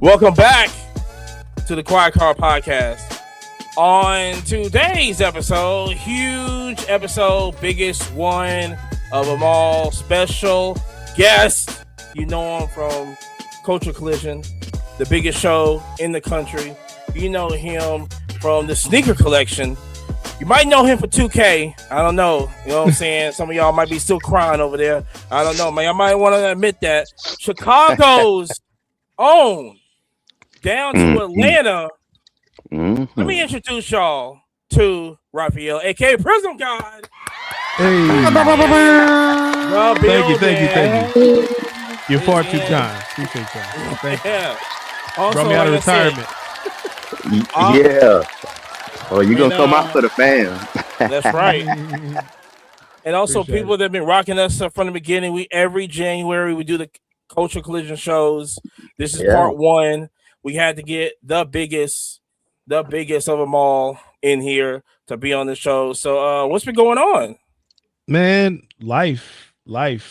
Welcome back to the Quiet Car Podcast. On today's episode, huge episode, biggest one of them all, special guest. You know him from Culture Collision, the biggest show in the country. You know him from the sneaker collection. You might know him for 2K. I don't know. You know what I'm saying? Some of y'all might be still crying over there. I don't know, man. I might want to admit that. Chicago's own, down to Atlanta. Let me introduce y'all to Raphael, aka Prism God. Hey. Thank you. You're far too kind. Appreciate that. Thank you. Also, brought me out of retirement. Yeah. Oh, you gonna come out for the fam. That's right. And also, appreciate people that have been rocking us from the beginning. Every January we do the Culture Collision shows. This is part one. We had to get the biggest of them all in here to be on the show. So what's been going on? Man, life.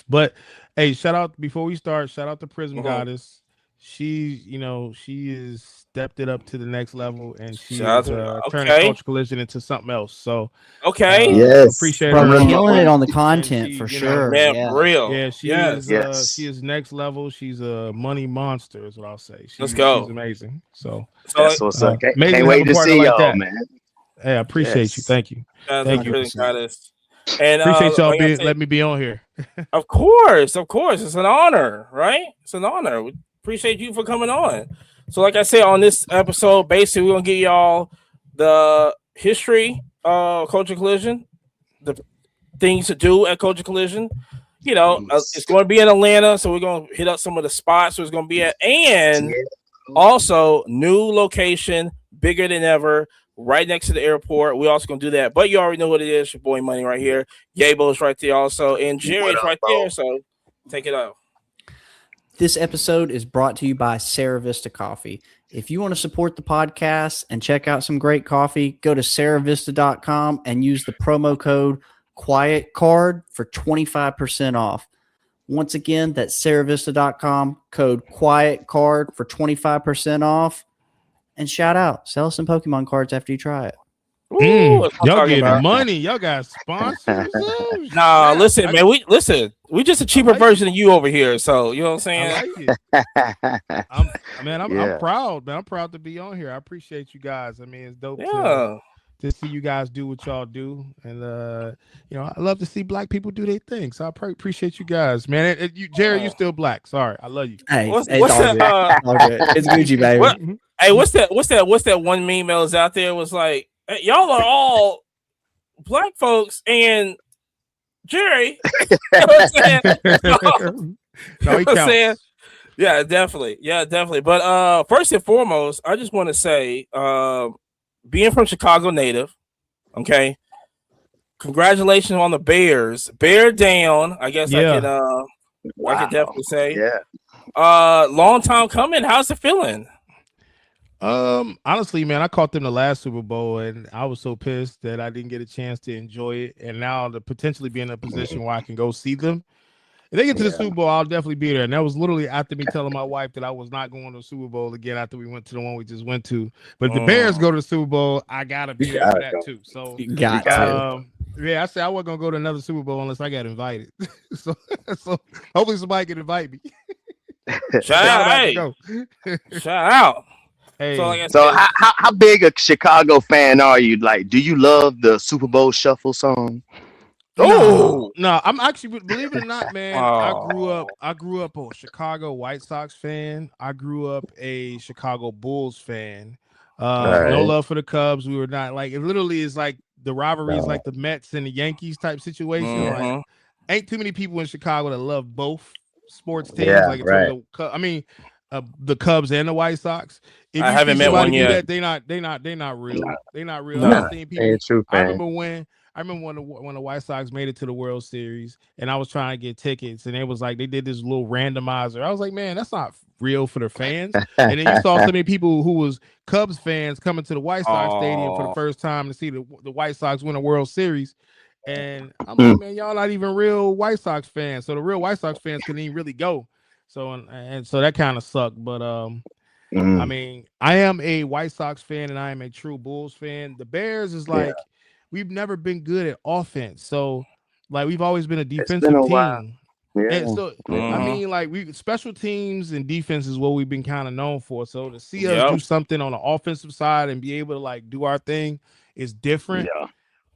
But hey, shout out before we start, shout out to Prism Goddess. She is stepped it up to the next level, and she's turning Culture Collision into something else. So appreciate her. Killing it on the content for sure. Man, real. Yeah, she is next level. She's a money monster, is what I'll say. Let's go. She's amazing. So that's what's up. Can't wait to see y'all, man. Hey, I appreciate you. Thank you. Thank you. And appreciate y'all let me be on here. Of course. It's an honor, right? It's an honor. We appreciate you for coming on. So, like I said, on this episode, basically, we're gonna give y'all the history of Culture Collision, the things to do at Culture Collision. You know, it's going to be in Atlanta, so we're gonna hit up some of the spots where it's gonna be at, and also new location, bigger than ever, right next to the airport. We also gonna do that, but you already know what it is. Your boy Money right here, Yabo's right there also, and Jerry's right there. So take it out. This episode is brought to you by Sarah Vista Coffee. If you want to support the podcast and check out some great coffee, go to sarahvista.com and use the promo code QUIETCARD for 25% off. Once again, that's sarahvista.com, code QUIETCARD for 25% off. And shout out, sell some Pokemon cards after you try it. Y'all getting money. Y'all got sponsors. Nah, listen, man. We just a cheaper version of you over here. So you know what I'm saying? I'm proud, man. I'm proud to be on here. I appreciate you guys. I mean, it's dope to see you guys do what y'all do, and I love to see black people do their thing. So I appreciate you guys, man. Jerry, you still black? Sorry, I love you. Hey, what's that? It's Gucci, baby. Hey, what's that one meme that was out there? It was like, hey, y'all are all black folks, and Jerry. You know what I'm saying? No, he counts. Yeah, definitely. But first and foremost, I just want to say, being from Chicago native, okay, congratulations on the Bears. Bear down, I guess I could definitely say. Yeah. Long time coming. How's it feeling? Honestly, man, I caught them the last Super Bowl, and I was so pissed that I didn't get a chance to enjoy it. And now to potentially be in a position where I can go see them. If they get to the Super Bowl, I'll definitely be there. And that was literally after me telling my wife that I was not going to the Super Bowl again after we went to the one we just went to. But if the Bears go to the Super Bowl, I gotta be there for that too. So you got to. I said I wasn't gonna go to another Super Bowl unless I got invited. so hopefully somebody can invite me. Shout out. Hey. So how big a Chicago fan are you? Like, do you love the Super Bowl Shuffle song? No, I'm actually, believe it or not, man. I grew up a Chicago White Sox fan. I grew up a Chicago Bulls fan. No love for the Cubs. We were not like, it literally is like the rivalry is like the Mets and the Yankees type situation. Like, ain't too many people in Chicago that love both sports teams. The Cubs and the White Sox. If I haven't met one yet. They're not real. They're not real. Nah, people, true, I remember when the White Sox made it to the World Series, and I was trying to get tickets, and it was like they did this little randomizer. I was like, man, that's not real for the fans. And then you saw so many people who was Cubs fans coming to the White Sox stadium for the first time to see the White Sox win a World Series. And I'm like, man, y'all not even real White Sox fans. So the real White Sox fans couldn't even really go. So and so that kind of sucked. But I mean, I am a White Sox fan and I am a true Bulls fan. The Bears is like we've never been good at offense, so like we've always been a It's been defensive a while. team. Yeah. And so I Mhm. mean, like we special teams and defense is what we've been kind of known for. So to see us do something on the offensive side and be able to like do our thing is different. Yeah.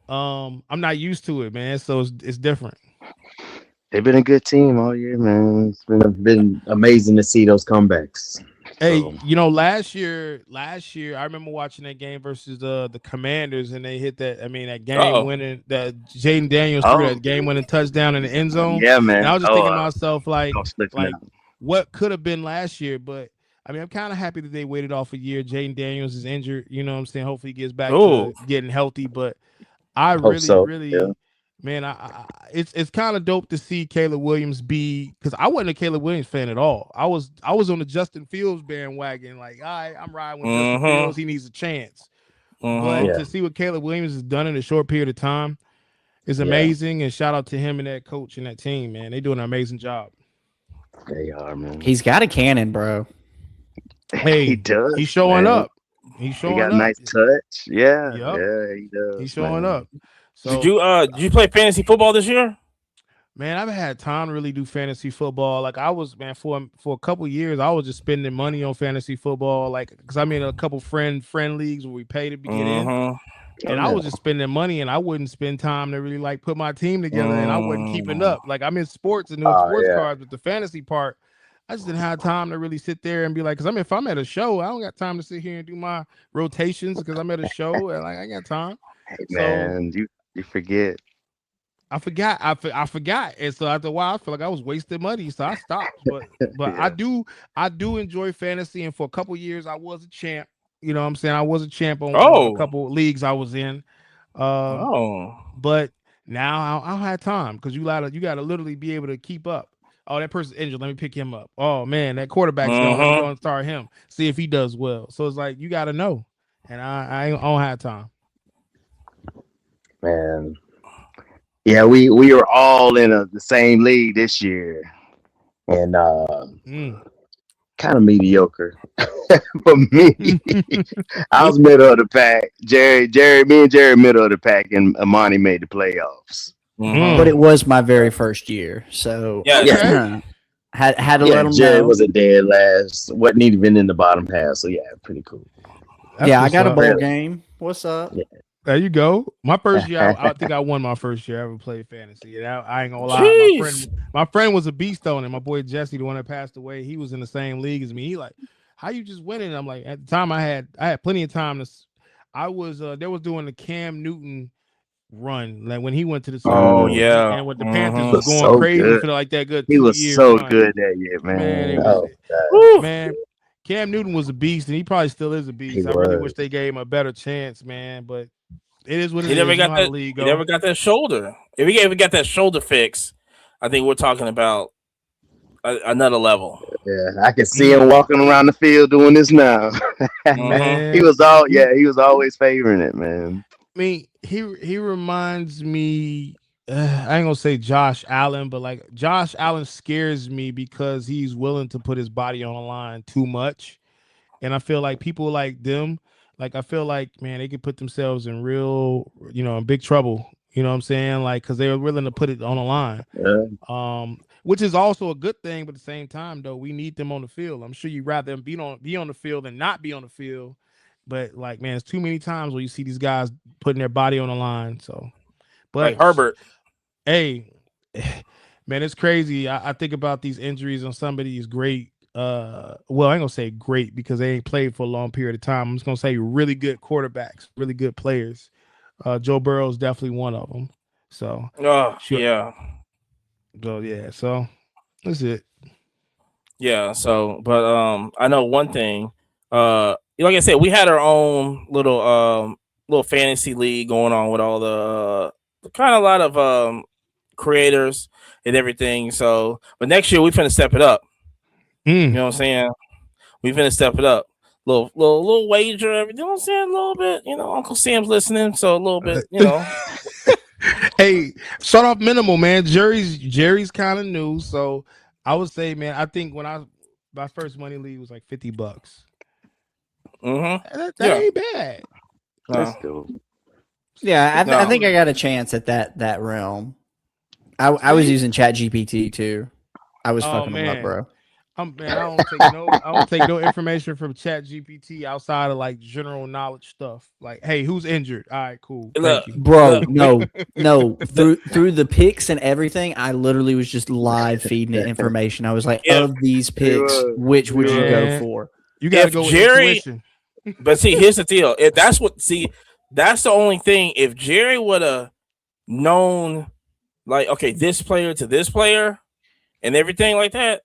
I'm not used to it, man. So it's different. They've been a good team all year, man. It's been amazing to see those comebacks. Hey, So, you know, last year, I remember watching that game versus the Commanders, and they hit that. I mean, that game winning, that Jaden Daniels threw that game winning touchdown in the end zone. yeah, man. And I was just thinking to myself, like now. what could have been last year. But I mean, I'm kind of happy that they waited off a year. Jaden Daniels is injured. You know what I'm saying? Hopefully, he gets back to getting healthy. But I really, man, it's kind of dope to see Caleb Williams be, because I wasn't a Caleb Williams fan at all. I was on the Justin Fields bandwagon. Like, all right, I'm riding with Justin Fields. He needs a chance. But to see what Caleb Williams has done in a short period of time is amazing. And shout out to him and that coach and that team, man. They're doing an amazing job. They are, man. He's got a cannon, bro. Hey, he does. He's showing man. up. He's showing he got up. a nice touch. Yeah. Yep. Yeah, he does. He's showing up. So did you play fantasy football this year? Man, I've had time to really do fantasy football. Like I was, man, for a couple years, I was just spending money on fantasy football. Like, because I'm in a couple friend leagues where we pay to get in, and I was just spending money, and I wouldn't spend time to really like put my team together, and I wasn't keeping up. Like I'm in sports and doing sports cards, but the fantasy part, I just didn't have time to really sit there and be like, because I mean, if I'm at a show, I don't got time to sit here and do my rotations because I'm at a show, and like I ain't got time. Hey, man, you forget. I forgot. I forgot. And so after a while, I feel like I was wasting money. So I stopped. But I do enjoy fantasy. And for a couple years, I was a champ. You know what I'm saying? I was a champ on a couple leagues I was in. But now I don't have time because you gotta literally be able to keep up. Oh, that person's injured. Let me pick him up. Oh man, that quarterback's gone. Let me go and start him. See if he does well. So it's like you gotta know. And I don't have time. Man. Yeah, we were all in the same league this year, and kind of mediocre for me. I was middle of the pack. Me and Jerry middle of the pack, and Amani made the playoffs. But it was my very first year, so had to let them Jerry know. was a dead last. Wasn't even in the bottom half, so yeah, pretty cool. I got a bowl game. What's up? Yeah. There you go. My first year, I think I won my first year I ever played fantasy. And I ain't gonna lie, my friend was a beast on it. My boy Jesse, the one that passed away, he was in the same league as me. He like, how you just winning? I'm like, at the time I had plenty of time to. I was they was doing the Cam Newton run, like when he went to the Super Bowl. And when the Panthers was going crazy for like that good. He was so good that year, man. Man, Cam Newton was a beast, and he probably still is a beast. I really wish they gave him a better chance, man. But it is what it is. He never got that shoulder. If he ever got that shoulder fix, I think we're talking about another level. Yeah, I can see him walking around the field doing this now. He was always favoring it, man. I mean, he reminds me. I ain't gonna say Josh Allen, but like Josh Allen scares me because he's willing to put his body on the line too much, and I feel like people like them. Like, I feel like, man, they could put themselves in real, in big trouble. You know what I'm saying? Like, because they were willing to put it on the line. Yeah. Which is also a good thing. But at the same time, though, we need them on the field. I'm sure you'd rather them be on the field than not be on the field. But, like, man, it's too many times where you see these guys putting their body on the line. So, but like Herbert. Hey, man, it's crazy. I think about these injuries on some of these great. Well, I ain't gonna say great because they ain't played for a long period of time. I'm just gonna say really good quarterbacks, really good players. Joe Burrow is definitely one of them. So, yeah. So that's it. Yeah. So, but I know one thing. Like I said, we had our own little fantasy league going on with all the kind of a lot of creators and everything. So, but next year we finna step it up. You know what I'm saying? We finna step it up. Little wager, you know what I'm saying? A little bit, Uncle Sam's listening, so a little bit, Hey, start off minimal, man. Jerry's kind of new, so I would say, man, I think when my first money league was like $50. That ain't bad. That's dope. Yeah, I think I got a chance at that realm. I was using ChatGPT too. I was fucking them up, bro. I don't take no information from ChatGPT outside of like general knowledge stuff. Like, hey, who's injured? All right, cool. Thank you. Bro, no. Through the picks and everything, I literally was just live feeding it information. I was like, of these picks, which would you go for? You gotta go with intuition. But see, here's the deal. If that's that's the only thing. If Jerry would have known, like, okay, this player to this player and everything like that.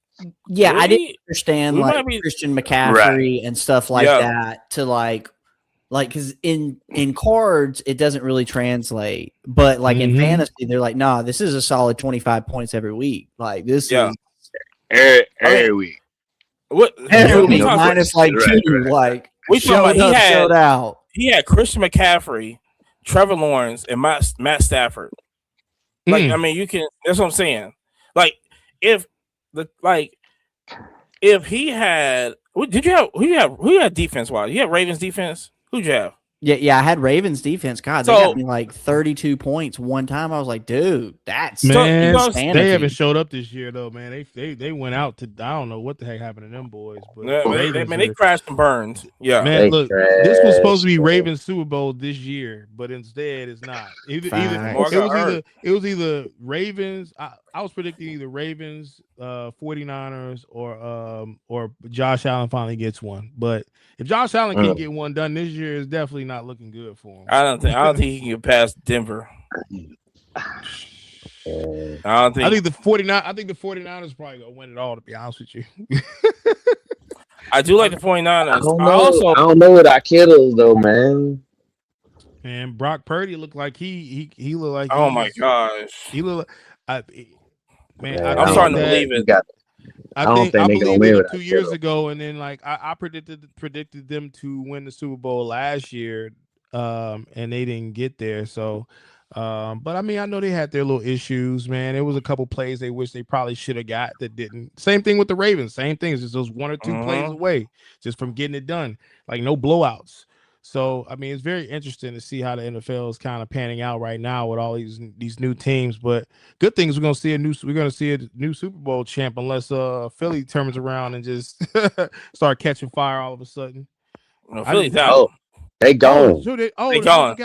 Yeah, I didn't understand like Christian McCaffrey and stuff like that to like because in cards it doesn't really translate, but like in fantasy they're like, nah, this is a solid 25 points every week. Like this is every week. What every week minus like 2, like we showed up, showed out. He had Christian McCaffrey, Trevor Lawrence, and Matt Stafford. Like, I mean, you can. That's what I'm saying. Like, if he had, who you have defense wise? You have Ravens defense. Who'd you have? Yeah, I had Ravens defense. God, they got me like 32 points one time. I was like, dude, that's man. They haven't showed up this year though, man. They went out to I don't know what the heck happened to them boys, but they crashed and burned. Yeah, man. Look, this was supposed to be Ravens Super Bowl this year, but instead it's not. It was either Ravens. I was predicting either Ravens, 49ers, or Josh Allen finally gets one. But if Josh Allen can't get one done this year, it's definitely not looking good for him. I don't think he can get past Denver. I think the 49ers probably gonna win it all, to be honest with you. I do like the 49ers. I don't know what I Kittles though, man. And Brock Purdy looked like he looked like oh my gosh. He looked man, I'm starting to believe it. I believed it 2 years ago, and then like I predicted them to win the Super Bowl last year, and they didn't get there. So, but I mean, I know they had their little issues, man. There was a couple plays they wish they probably should have got that didn't. Same thing with the Ravens. Same thing. It's just those 1 or 2 plays away just from getting it done. Like no blowouts. So, I mean, it's very interesting to see how the NFL is kind of panning out right now with all these new teams. But good things, we're going to see a new Super Bowl champ unless Philly turns around and just start catching fire all of a sudden. No, Philly's out. They gone. They gone.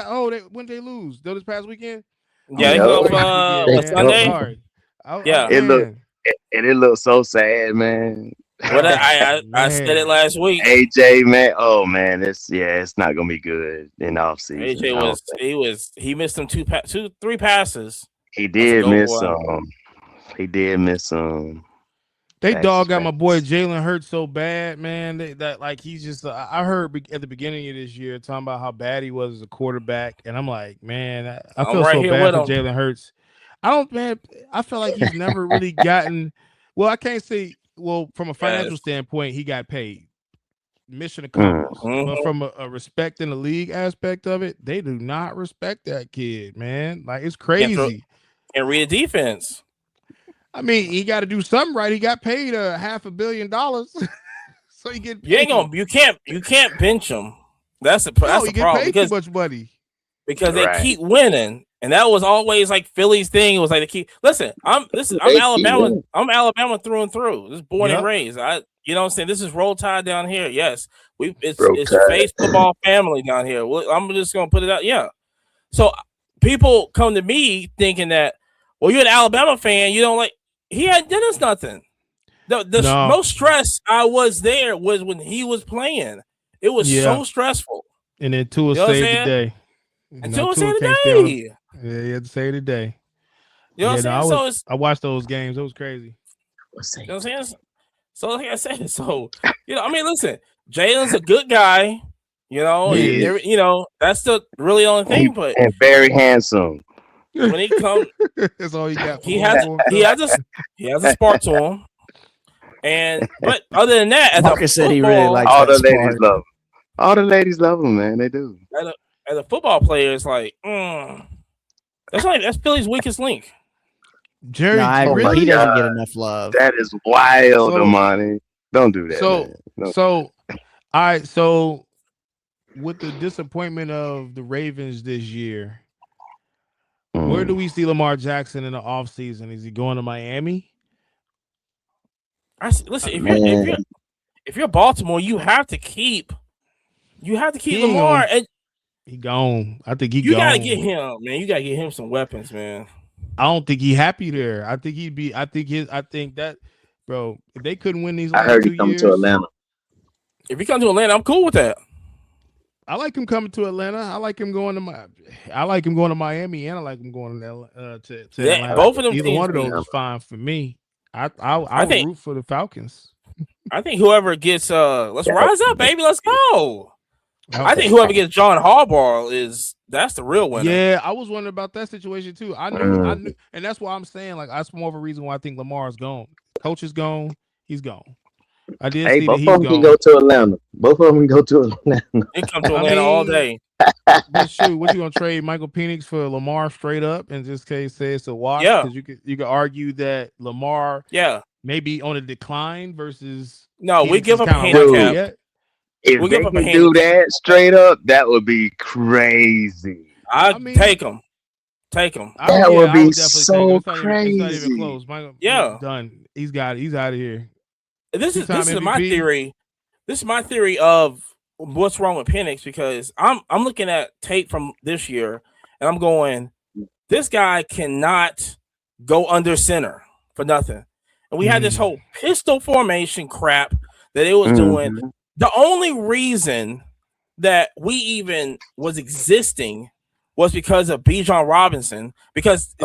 When they lose? This past weekend? Yeah, they go Sunday. Yeah, it looks so sad, man. What I said it last week. AJ, man, oh man, it's not gonna be good in off season. AJ he missed them 3 passes. He did miss some. They dog out my boy Jalen Hurts so bad, man. He's just. I heard at the beginning of this year talking about how bad he was as a quarterback, and I'm like, man, I feel so bad for Jalen Hurts. I feel like he's never really gotten. Well, I can't say. Well, from a financial standpoint, he got paid. Mission accomplished. But from a respect in the league aspect of it, they do not respect that kid, man. Like, it's crazy. And read a defense. I mean, he got to do something right. He got paid $500 million, so he get. You can't bench him. That's the problem. Paid too much money because they keep winning. And that was always like Philly's thing. It was like the key. Listen, I'm Alabama. I'm Alabama through and through. This is born and raised. You know what I'm saying? This is Roll Tide down here. Yes, it's face football family down here. I'm just gonna put it out. Yeah. So people come to me thinking that, well, you're an Alabama fan. You don't like. He hadn't done us nothing. The most stress I was there was when he was playing. It was so stressful. And then Tua saved the day. And Tua saved the day. Yeah, you had to say today. You know what I'm saying? I watched those games. It was crazy. You know what I'm saying? So like I said, I mean, listen, Jalen's a good guy. You know, that's the really only thing. But and very handsome. When he comes, that's all he got. He has a spark to him. But other than that, Marcus said he really likes all the ladies love him. All the ladies love him, man. They do. As a football player, it's like, that's Philly's weakest link. Jerry, he doesn't get enough love. That is wild, Amani. Don't do that. So with the disappointment of the Ravens this year, where do we see Lamar Jackson in the offseason? Is he going to Miami? Listen, if you're Baltimore, you have to keep Lamar. He gone. I think he You gone. gotta get him, man. You gotta get him some weapons, man. I don't think he happy there. I think he'd be. I think that, bro. If they couldn't win these last 2 years, he come to Atlanta. If he comes to Atlanta, I'm cool with that. I like him coming to Atlanta. I like him going to Miami, and I like him going to Atlanta. Both of them. Either one of those is fine for me. I think, root for the Falcons. I think whoever gets let's rise up, baby. Let's go. I think whoever gets John Harbaugh that's the real winner. Yeah, I was wondering about that situation too. I knew, and that's why I'm saying like that's more of a reason why I think Lamar is gone. Coach is gone. He's gone. I did see that he's gone. Both of them can go to Atlanta. Both of them can go to Atlanta. They come to Atlanta all day. But shoot, what you gonna trade Michael Penix for Lamar straight up and just say it's a wash? Yeah, because you could argue that Lamar may be on a decline versus we give up a handicap. If they can do that straight up, that would be crazy. I'd take him. That would be so crazy. It's not even close. Michael, done. He's got it. He's out of here. This is my theory. This is my theory of what's wrong with Penix because I'm looking at tape from this year and I'm going, this guy cannot go under center for nothing. And we had this whole pistol formation crap that it was doing. The only reason that we even was existing was because of Bijan Robinson. Because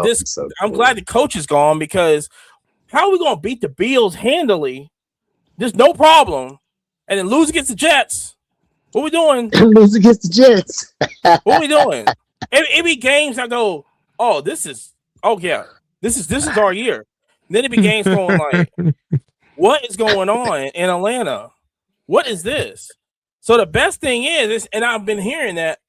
I'm glad the coach is gone because how are we going to beat the Bills handily? There's no problem. And then lose against the Jets. What we doing? Lose against the Jets. What we doing? It be games I go, this is our year. And then it be games going like, what is going on in Atlanta? What is this? So the best thing is, and I've been hearing that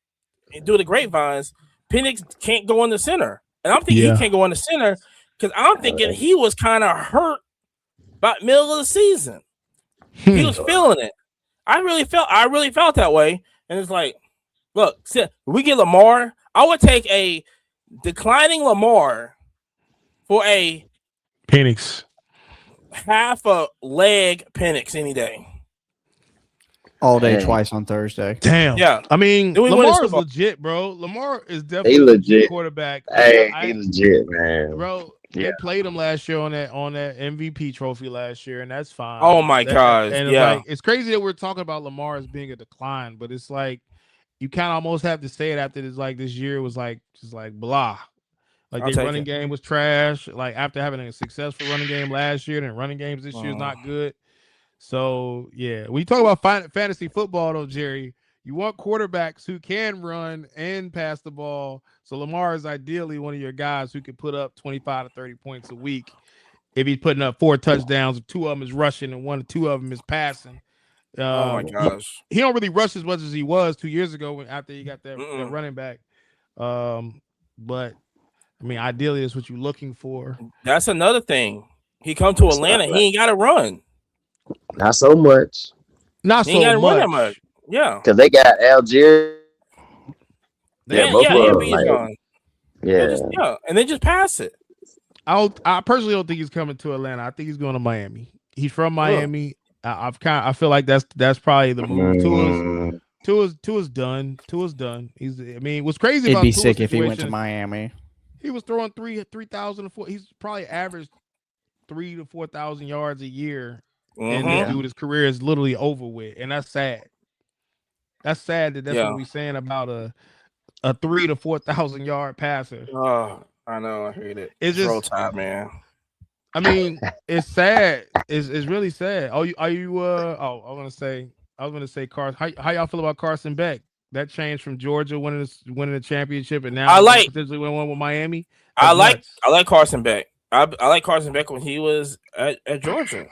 through the grapevines, Penix can't go in the center. And I'm thinking he can't go in the center because I'm thinking he was kind of hurt about middle of the season. He was feeling it. I really felt that way. And it's like, look, we get Lamar. I would take a declining Lamar for a Penix. Half a leg Penix any day. All day, twice on Thursday. Damn. Yeah. I mean, Lamar is legit, bro. Lamar is definitely a legit quarterback. Hey, he's legit, man. Bro, they played him last year on that MVP trophy last year, and that's fine. Oh my gosh. And it's crazy that we're talking about Lamar as being a decline, but it's like you kind of almost have to say it after this year was like just like blah. Like their running game was trash. Like after having a successful running game last year, and running games this year is not good. So when you talk about fantasy football, though, Jerry, you want quarterbacks who can run and pass the ball. So Lamar is ideally one of your guys who can put up 25 to 30 points a week. If he's putting up 4 touchdowns, 2 of them is rushing and 1 or 2 of them is passing. Oh my gosh, he don't really rush as much as he was 2 years ago after he got that running back. But I mean, ideally, that's what you're looking for. That's another thing. He come to Atlanta, he ain't got to run. Not so much. Not so much. Run that much. Yeah, because they got Algier. And they just pass it. I personally don't think he's coming to Atlanta. I think he's going to Miami. He's from Miami. I feel like that's probably the move. Tua's done. Tua's done. What's crazy? It'd be sick if he went to Miami. He was throwing 3,000 He's probably averaged 3,000 to 4,000 yards a year. And this dude, his career is literally over with, and that's sad. That's sad that's what we're saying about a 3,000 to 4,000 yard passer. Oh, I know, I hate it. It's just roll time, man. I mean, it's sad. It's really sad. I was gonna say Carson. How y'all feel about Carson Beck? That changed from Georgia winning the championship, and now potentially win one with Miami. I like Carson Beck. I like Carson Beck when he was at Georgia.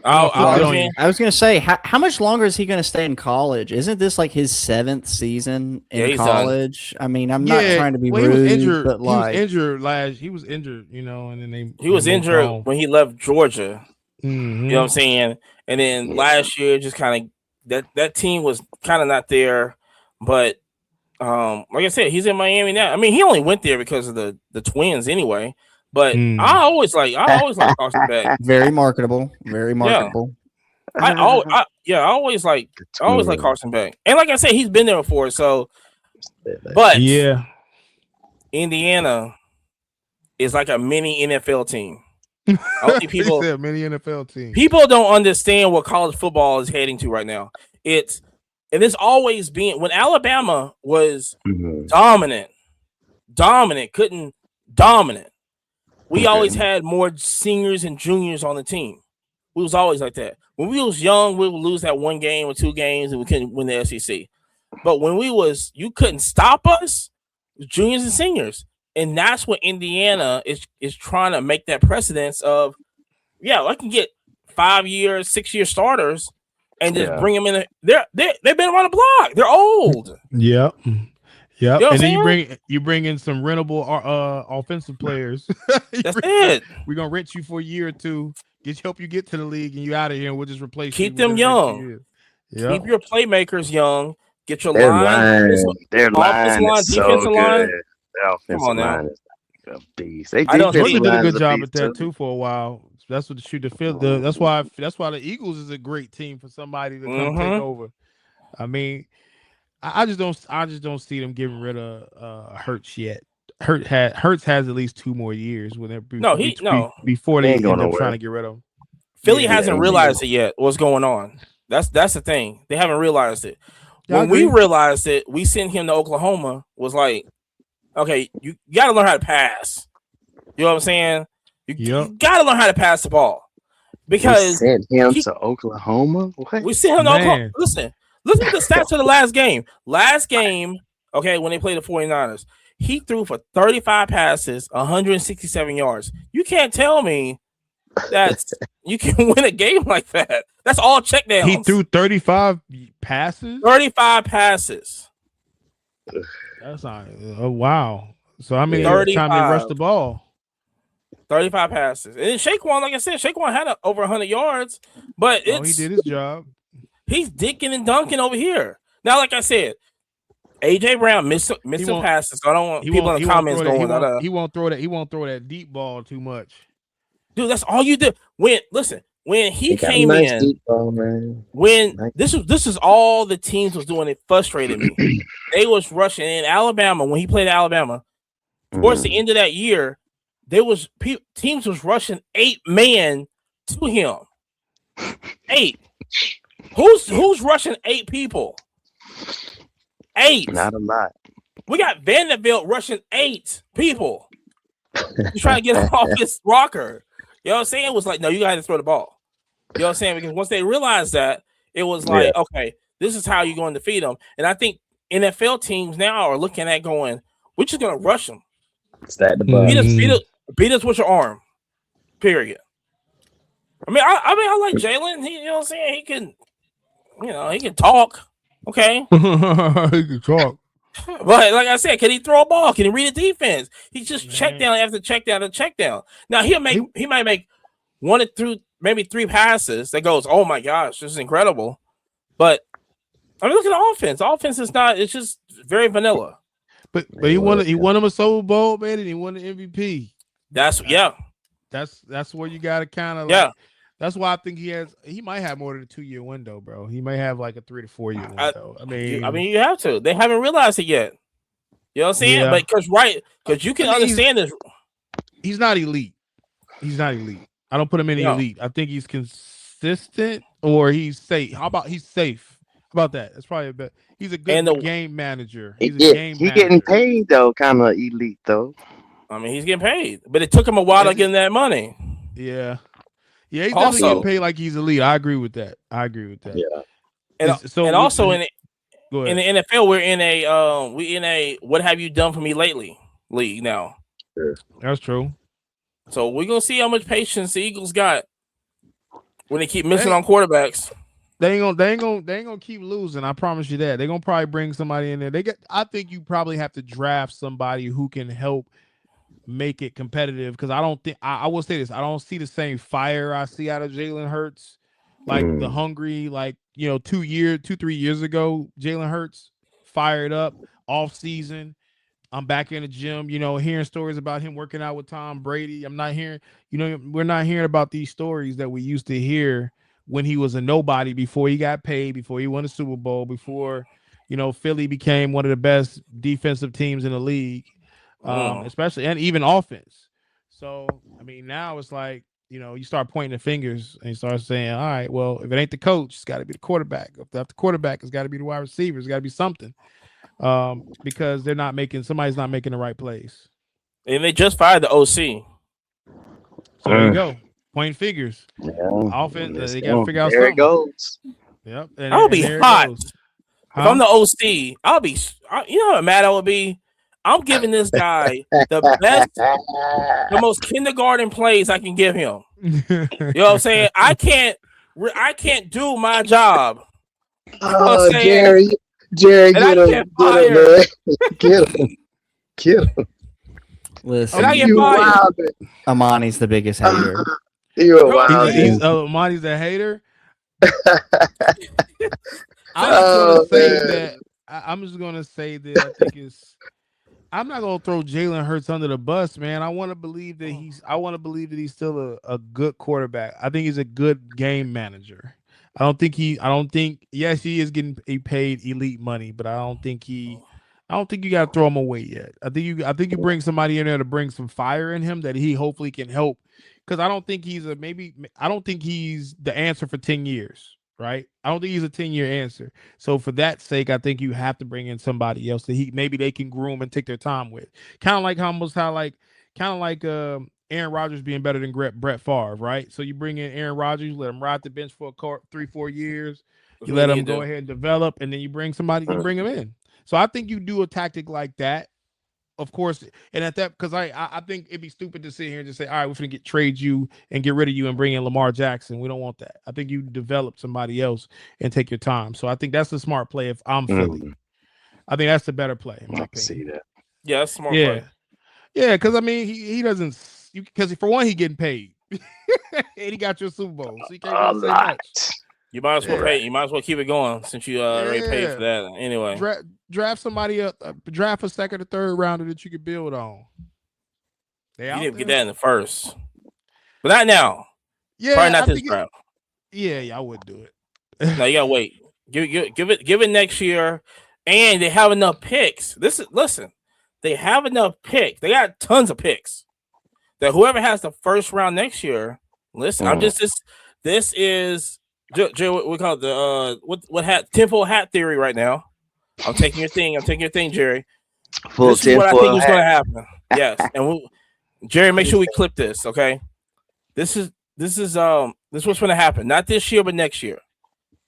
I was going to say, how much longer is he going to stay in college? Isn't this like his 7th season in college? I mean, I'm not trying to be rude, he was injured, but like he was injured, and then he was injured when he left Georgia. You know what I'm saying? And then last year just kind of that team was kind of not there. But like I said, he's in Miami now. I mean, he only went there because of the Twins anyway. But I always like Carson Beck. Very marketable. Very marketable. I always like Carson Beck. And like I said, he's been there before. So, but yeah, Indiana is like a mini NFL team. I don't think people mini NFL team. People don't understand what college football is heading to right now. It's always been when Alabama was dominant. We always had more seniors and juniors on the team. We was always like that. When we was young, we would lose that one game or two games and we couldn't win the SEC. But when you couldn't stop us, juniors and seniors. And that's what Indiana is trying to make that precedence of, I can get 5-year, 6-year starters and just bring them in. They've been around the block. They're old. Yep. Yep. You know and then you bring in some rentable offensive players. That's it. We're gonna rent you for a year or two, help you get to the league, and you out of here, and we'll just replace Keep you. them young. Yep. Keep your playmakers young. Get your line. Their line is so defensive line. good. Their offensive line is like a beast. They did a good job at that too for a while. That's what the shoot the field. That's why the Eagles is a great team for somebody to come take over. I mean, I just don't see them getting rid of Hurts yet. Hurts has at least 2 more years before they end up trying to get rid of him. Philly hasn't realized it yet. What's going on? That's the thing. They haven't realized it. When we realized it, we sent him to Oklahoma. Was like, okay, you got to learn how to pass. You know what I'm saying? You got to learn how to pass the ball because we sent him to Oklahoma. What? We sent him to Oklahoma. Listen at the stats of the last game. Okay, when they played the 49ers, he threw for 35 passes, 167 yards. You can't tell me that you can win a game like that. That's all checkdowns. He threw 35 passes? 35 passes. That's not. Oh, wow. So how many times they rushed the ball? 35 passes. And Shaquan, like I said, Shaquan had over 100 yards, but he did his job. He's dicking and dunking over here. Now, like I said, AJ Brown missed some passes. So I don't want people in the comments going. He won't throw that. He won't throw that deep ball too much. Dude, that's all you did. When he came in, deep ball, man. This is all the teams was doing. It frustrated me. They was rushing in Alabama when he played Alabama. Towards the end of that year, teams was rushing 8 man to him. 8. Who's rushing 8 people? 8. Not a lot. We got Vanderbilt rushing 8 people. He's trying to get off his rocker. You know what I'm saying? It was like, no, you got to throw the ball. You know what I'm saying? Because once they realized that, it was like, okay, this is how you're going to defeat them. And I think NFL teams now are looking at going, we're just going to rush them. Beat us with your arm. Period. I mean, I like Jalen. You know what I'm saying? He can talk. Okay. He can talk. But like I said, can he throw a ball? Can he read a defense? He's just check down after check down and check down. Now he might make 1 through maybe 3 passes that goes, oh my gosh, this is incredible. But I mean, look at the offense. The offense is not. It's just very vanilla. But he won him a Super Bowl, man, and he won the MVP. That's where you got to kind of That's why I think he might have more than a 2-year window, bro. He might have like a 3 to 4 year window. I mean, you have to. They haven't realized it yet. You know what I'm saying? Yeah. But because you can understand this. He's not elite. I don't put him in elite. I think he's consistent or he's safe. How about he's safe? How about that? That's probably a bit. He's a good game manager. He's getting paid though, kind of elite though. I mean, he's getting paid, but it took him a while to get in that money. Yeah. Yeah, he's definitely getting paid like he's elite. I agree with that. Yeah. And also in the NFL, we're in a what have you done for me lately league now. Sure. That's true. So we're gonna see how much patience the Eagles got when they keep missing on quarterbacks. They ain't gonna keep losing. I promise you that. They're gonna probably bring somebody in there. I think you probably have to draft somebody who can help make it competitive, because I don't think I will say this. I don't see the same fire I see out of Jalen Hurts like the hungry, like 3 years ago, Jalen Hurts fired up off season. I'm back in the gym, hearing stories about him working out with Tom Brady. I'm not hearing, we're not hearing about these stories that we used to hear when he was a nobody, before he got paid, before he won a Super Bowl, before, Philly became one of the best defensive teams in the league, especially, and even offense. So, I mean, now it's like, you start pointing the fingers and you start saying, all right, well, if it ain't the coach, it's got to be the quarterback. If the quarterback, it's got to be the wide receiver. It's got to be something. Because somebody's not making the right plays. And they just fired the OC. So there you go. Point figures. Yeah, Offense, they got to figure out there something. It goes. Yep. I'll be hot. If I'm the OC, I'll be. You know how mad I would be. I'm giving this guy the best, the most kindergarten plays I can give him. You know what I'm saying? I can't do my job. Oh, Jerry, get him, man. Get him. Listen, I get fired. Amani's the biggest hater. You're wild. Amani's a hater. I'm just gonna say that I think it's. I'm not gonna throw Jalen Hurts under the bus, man. I want to believe that he's still a good quarterback. I think he's a good game manager. I don't think yes, he is getting paid elite money, but I don't think you gotta throw him away yet. I think you bring somebody in there to bring some fire in him that he hopefully can help. Because I don't think he's the answer for 10 years. Right? I don't think he's a 10-year answer. So for that sake, I think you have to bring in somebody else that maybe they can groom and take their time with. Kind of like Aaron Rodgers being better than Brett Favre, right? So you bring in Aaron Rodgers, let him ride the bench for 3-4 years. You let him go ahead and develop, and then you bring him in. So I think you do a tactic like that. Of course, and at that, because I think it'd be stupid to sit here and just say, all right, we're going to trade you and get rid of you and bring in Lamar Jackson. We don't want that. I think you develop somebody else and take your time. So I think that's the smart play if I'm Philly. I think that's the better play, in my opinion. See that. Yeah, that's smart play. Yeah, because I mean, he doesn't, because for one, he getting paid. And he got your Super Bowl. So he can't really say much. You might as well pay. You might as well keep it going since you already paid for that. Anyway, draft somebody up. Draft a second or third rounder that you could build on. You didn't get that in the first, but not now. Yeah, probably not this draft. Yeah, I would do it. No, you gotta wait. Give it next year, and they have enough picks. Listen, they have enough picks. They got tons of picks. That whoever has the first round next year. Listen, I'm just this is. Joe, we call it the what hat tinfoil hat theory right now. I'm taking your thing, Jerry. This is what I think is going to happen. Yes, and Jerry, make sure we clip this, okay? This is what's going to happen. Not this year, but next year.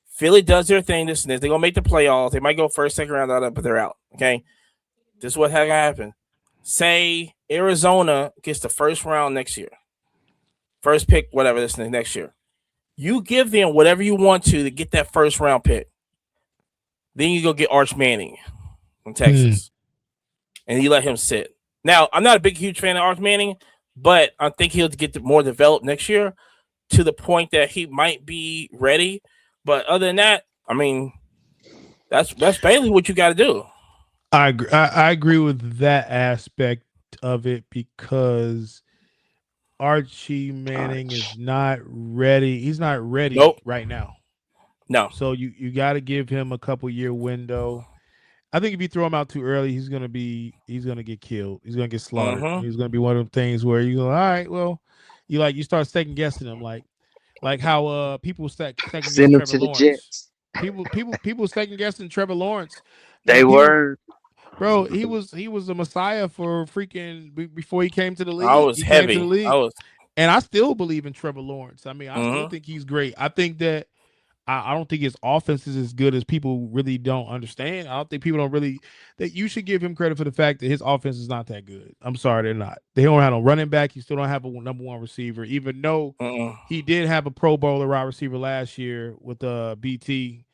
Philly does their thing. They're going to make the playoffs. They might go first, second round, but they're out. Okay, this is what has to happen. Say Arizona gets the first round next year, first pick, whatever this next year. You give them whatever you want to get that first round pick. Then you go get Arch Manning from Texas. And you let him sit. Now, I'm not a huge fan of Arch Manning, but I think he'll get more developed next year to the point that he might be ready. But other than that, I mean, that's basically what you got to do. I agree with that aspect of it because Archie Manning is not ready. He's not ready right now. No. So you got to give him a couple year window. I think if you throw him out too early, he's gonna get killed. He's gonna get slaughtered. He's gonna be one of them things where you go, all right, well, you start second guessing him, like how people second guess Trevor Lawrence. Jets. People second guessing Trevor Lawrence. They were. Bro, he was a messiah for freaking before he came to the league. I was heavy. And I still believe in Trevor Lawrence. I mean, I still think he's great. I think that I don't think his offense is as good as people really don't understand. I don't think people don't really that you should give him credit for the fact that his offense is not that good. I'm sorry, they're not. They don't have no running back. You still don't have a number one receiver, even though he did have a Pro Bowler wide receiver last year with BT,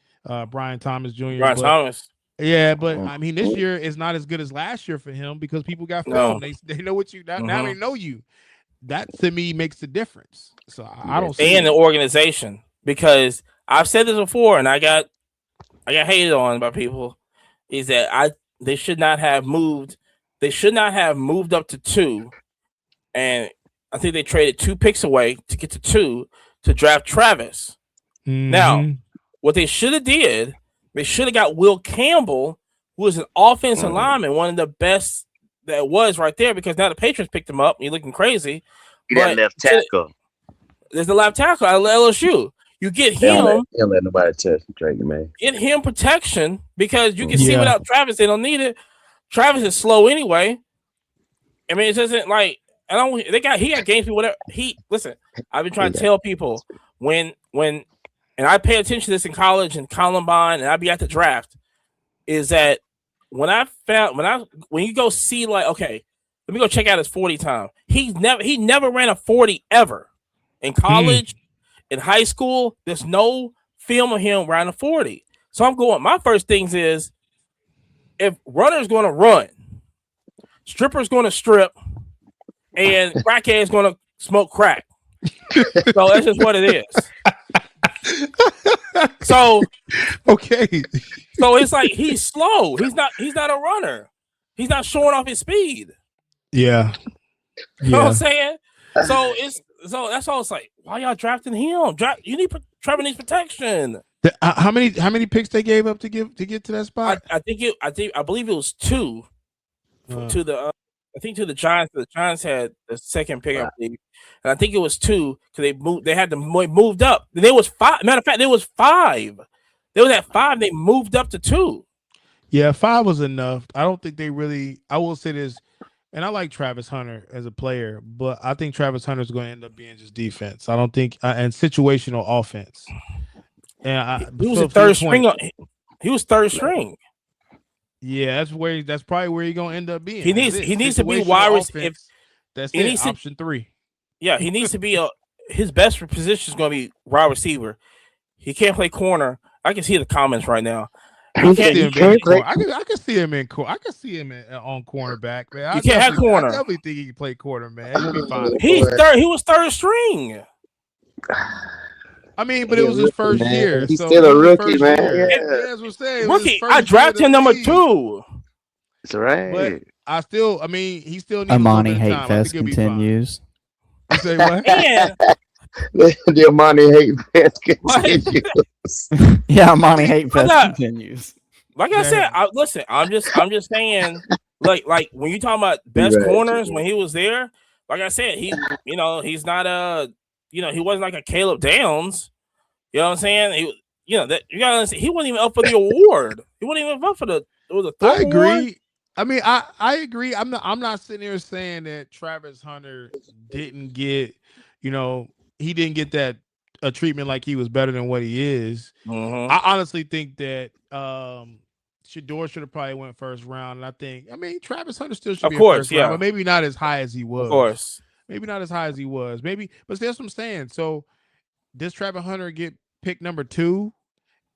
Brian Thomas Jr. Thomas. Yeah, but I mean, this year is not as good as last year for him because people got film. They know what you now they know you. That to me makes the difference. So I don't see the organization. because I've said this before, and I got hated on by people. Is that they should not have moved. They should not have moved up to 2, and I think they traded 2 picks away to get to 2 to draft Travis. Now, what they should have did, they should have got Will Campbell, who was an offensive lineman, one of the best that was right there, because now the Patriots picked him up. You're looking crazy. That left tackle. There's the left tackle out of LSU. You get him. Don't let nobody touch Drake, man. Get him protection, because you can see without Travis, they don't need it. Travis is slow anyway. I mean, it doesn't like. He got games. Whatever. Listen. I've been trying to tell people when, and I pay attention to this in college and Columbine, and I be at the draft. Is that when you go see, like, okay, let me go check out his 40 time. He never ran a 40 ever in college, in high school. There's no film of him running a 40. So I'm going. My first things is, if runner's going to run, stripper's going to strip, and crackhead's going to smoke crack. So that's just what it is. So okay. So it's like he's slow. He's not a runner. He's not showing off his speed. Yeah. You know what I'm saying? So that's all. It's like, why y'all drafting him? Trevor needs protection. How many picks they gave up to get to that spot? I believe it was 2 to the to the Giants. The Giants had the second pick, I believe, and I think it was 2 because they had them moved up. There was 5. Matter of fact, there was 5. They was at 5. They moved up to 2. Yeah, 5 was enough. I don't think they really. I will say this, and I like Travis Hunter as a player, but I think Travis Hunter is going to end up being just defense. I don't think and situational offense. And he was a third string. He was third string. Yeah, that's probably where he's gonna end up being. He needs to be wide receiver. That's it. Option 3. Yeah, he needs to be his best position is going to be wide receiver. He can't play corner. I can see the comments right now. I can see him in corner. I can see him on cornerback, man. You can't have corner. I definitely think he can play corner, man. He'll be fine. He was third string. I mean, but it was his first year. He's still a rookie, man. Yeah, that's what I'm saying. Rookie. I drafted him number 2. That's right. But he still needs Amani hate fest continues. You say what? The Amani hate fest continues. Yeah, Amani hate fest continues. Like I said, listen. I'm just saying. Like when you talking about best corners when he was there. Like I said, he's not he wasn't like a Caleb Downs. You know what I'm saying? You gotta understand, he wasn't even up for the award. He wasn't even up for the. It was a I agree. Award. I mean, I agree. I'm not sitting here saying that Travis Hunter didn't get, he didn't get that a treatment like he was better than what he is. Mm-hmm. I honestly think that Shedeur should have probably went first round. And I mean, Travis Hunter still should be first round, but maybe not as high as he was. Of course. Maybe not as high as he was. Maybe, but that's what I'm saying. So does Travis Hunter get pick number 2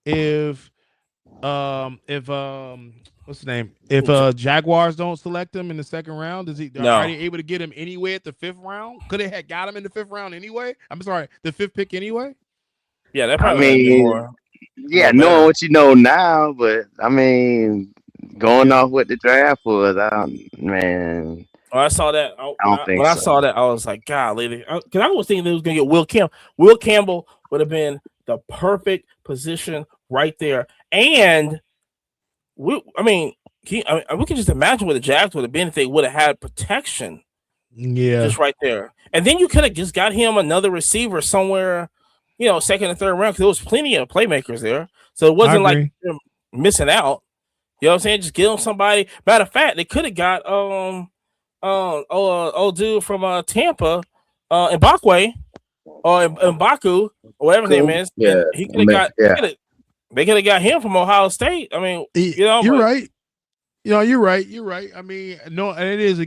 if what's the name? If Jaguars don't select him in the second round, are they able to get him anyway at the 5th round? Could they have got him in the 5th round anyway? I'm sorry, the 5th pick anyway? Yeah, that probably more. Yeah, knowing what you know now, but I mean, going off what the draft was, man. When I saw that, I saw that, I was like, golly, because I was thinking they was gonna get Will Campbell. Will Campbell would have been the perfect position right there, and we can just imagine what the Jags would have been if they would have had protection. Yeah, just right there, and then you could have just got him another receiver somewhere, second and third round, because there was plenty of playmakers there, so it wasn't like they're missing out. You know what I'm saying? Just give him somebody. Matter of fact, they could have got old dude from Tampa, Mbakwe or Mbaku or whatever his name is. Yeah, he could have got. Yeah. They could have got him from Ohio State. I mean, you're right. You're right. I mean, no, and it is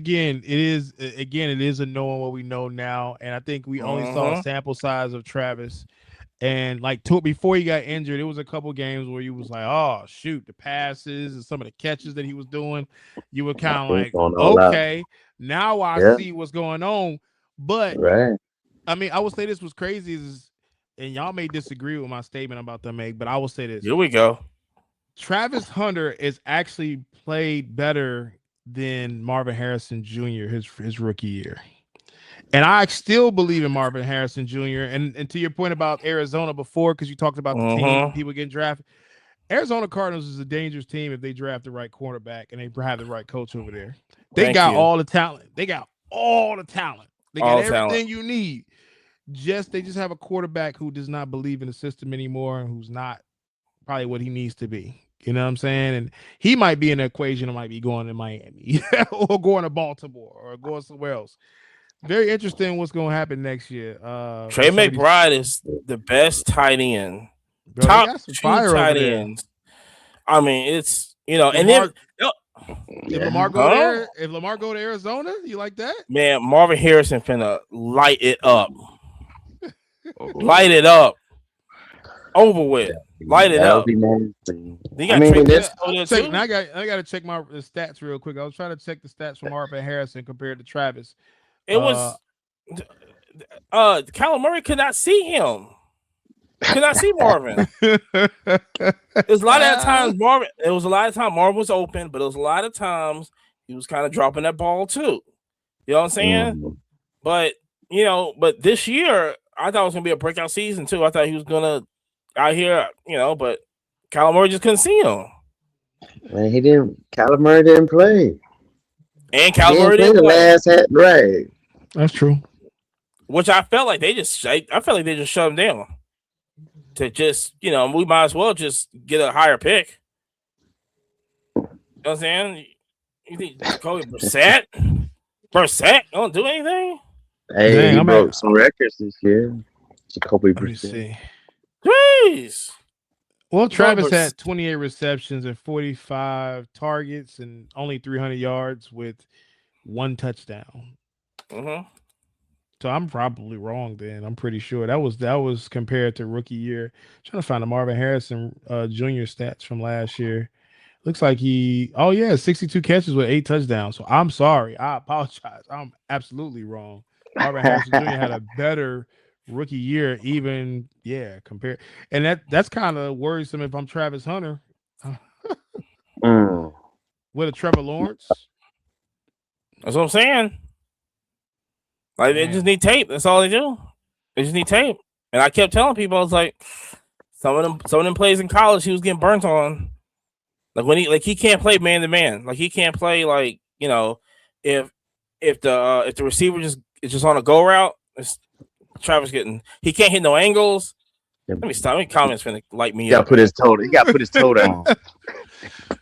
a knowing what we know now, and I think we only saw a sample size of Travis. And before he got injured, it was a couple games where you was like, oh shoot, the passes and some of the catches that he was doing, you were kind of like, okay, now I see what's going on. But I mean, I would say this was crazy is and y'all may disagree with my statement I'm about to make, but I will say this. Here we go. Travis Hunter is actually played better than Marvin Harrison Jr. his rookie year. And I still believe in Marvin Harrison Jr. And to your point about Arizona before, because you talked about the team, people getting drafted. Arizona Cardinals is a dangerous team if they draft the right quarterback and they have the right coach over there. They got all the talent. They got all the talent. They got everything you need. They just have a quarterback who does not believe in the system anymore and who's not probably what he needs to be. You know what I'm saying? And he might be in the equation or might be going to Miami or going to Baltimore or going somewhere else. Very interesting what's going to happen next year. Trey McBride is the best tight end. Bro, Top some 2 fire tight over there. ends. I mean, it's, you know, Lamar, and then if Lamar go there, if Lamar go to Arizona, you like that? Man, Marvin Harrison finna light it up. Light it up. Over with. Light it up. Be nice. I got I got to check the stats real quick. I was trying to check the stats from Marvin Harrison compared to Travis. It was Kyler Murray could not see him. Could not see Marvin. It was a lot of times Marvin. It was a lot of times Marvin was open, but it was a lot of times he was kind of dropping that ball too. You know what I'm saying? But you know, this year I thought it was gonna be a breakout season too. I thought he was gonna out here, you know, but Kyler Murray just couldn't see him. Man, Kyler Murray didn't play. And Kyler Murray didn't play. Right. That's true. Which I felt like they just shut him down. To just, you know, we might as well just get a higher pick. You know what I'm saying? You think Jacoby Brissett don't do anything? Hey, he broke some records this year. Jacoby Brissett. Jeez. Well, Travis had 28 receptions and 45 targets and only 300 yards with 1 touchdown. So I'm probably wrong then. I'm pretty sure that was compared to rookie year. I'm trying to find the Marvin Harrison Jr. stats from last year. Looks like 62 catches with 8 touchdowns. So I'm sorry. I apologize. I'm absolutely wrong. Marvin Harrison Jr. had a better rookie year, even compared. And that's kind of worrisome if I'm Travis Hunter. With a Trevor Lawrence. That's what I'm saying. Like, they just need tape. That's all they do. They just need tape. And I kept telling people, I was like, some of them plays in college he was getting burnt on. Like when he can't play man to man. Like he can't play, like, you know, if the receiver is just on a go route, Travis he can't hit no angles. Let me stop. Any comments finna light me up. He got to put his toe down.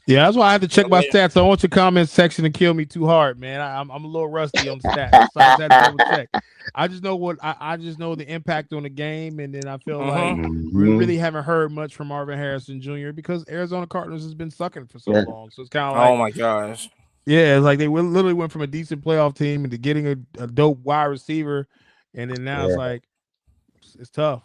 Yeah, that's why I had to check my stats. I don't want your comment section to kill me too hard, man. I'm a little rusty on the stats, so I had to double check. I just know I just know the impact on the game, and then I feel like we really haven't heard much from Marvin Harrison Jr. because Arizona Cardinals has been sucking for so long. So it's kind of like, oh my gosh, yeah, it's like they literally went from a decent playoff team into getting a dope wide receiver, and then now it's like it's tough.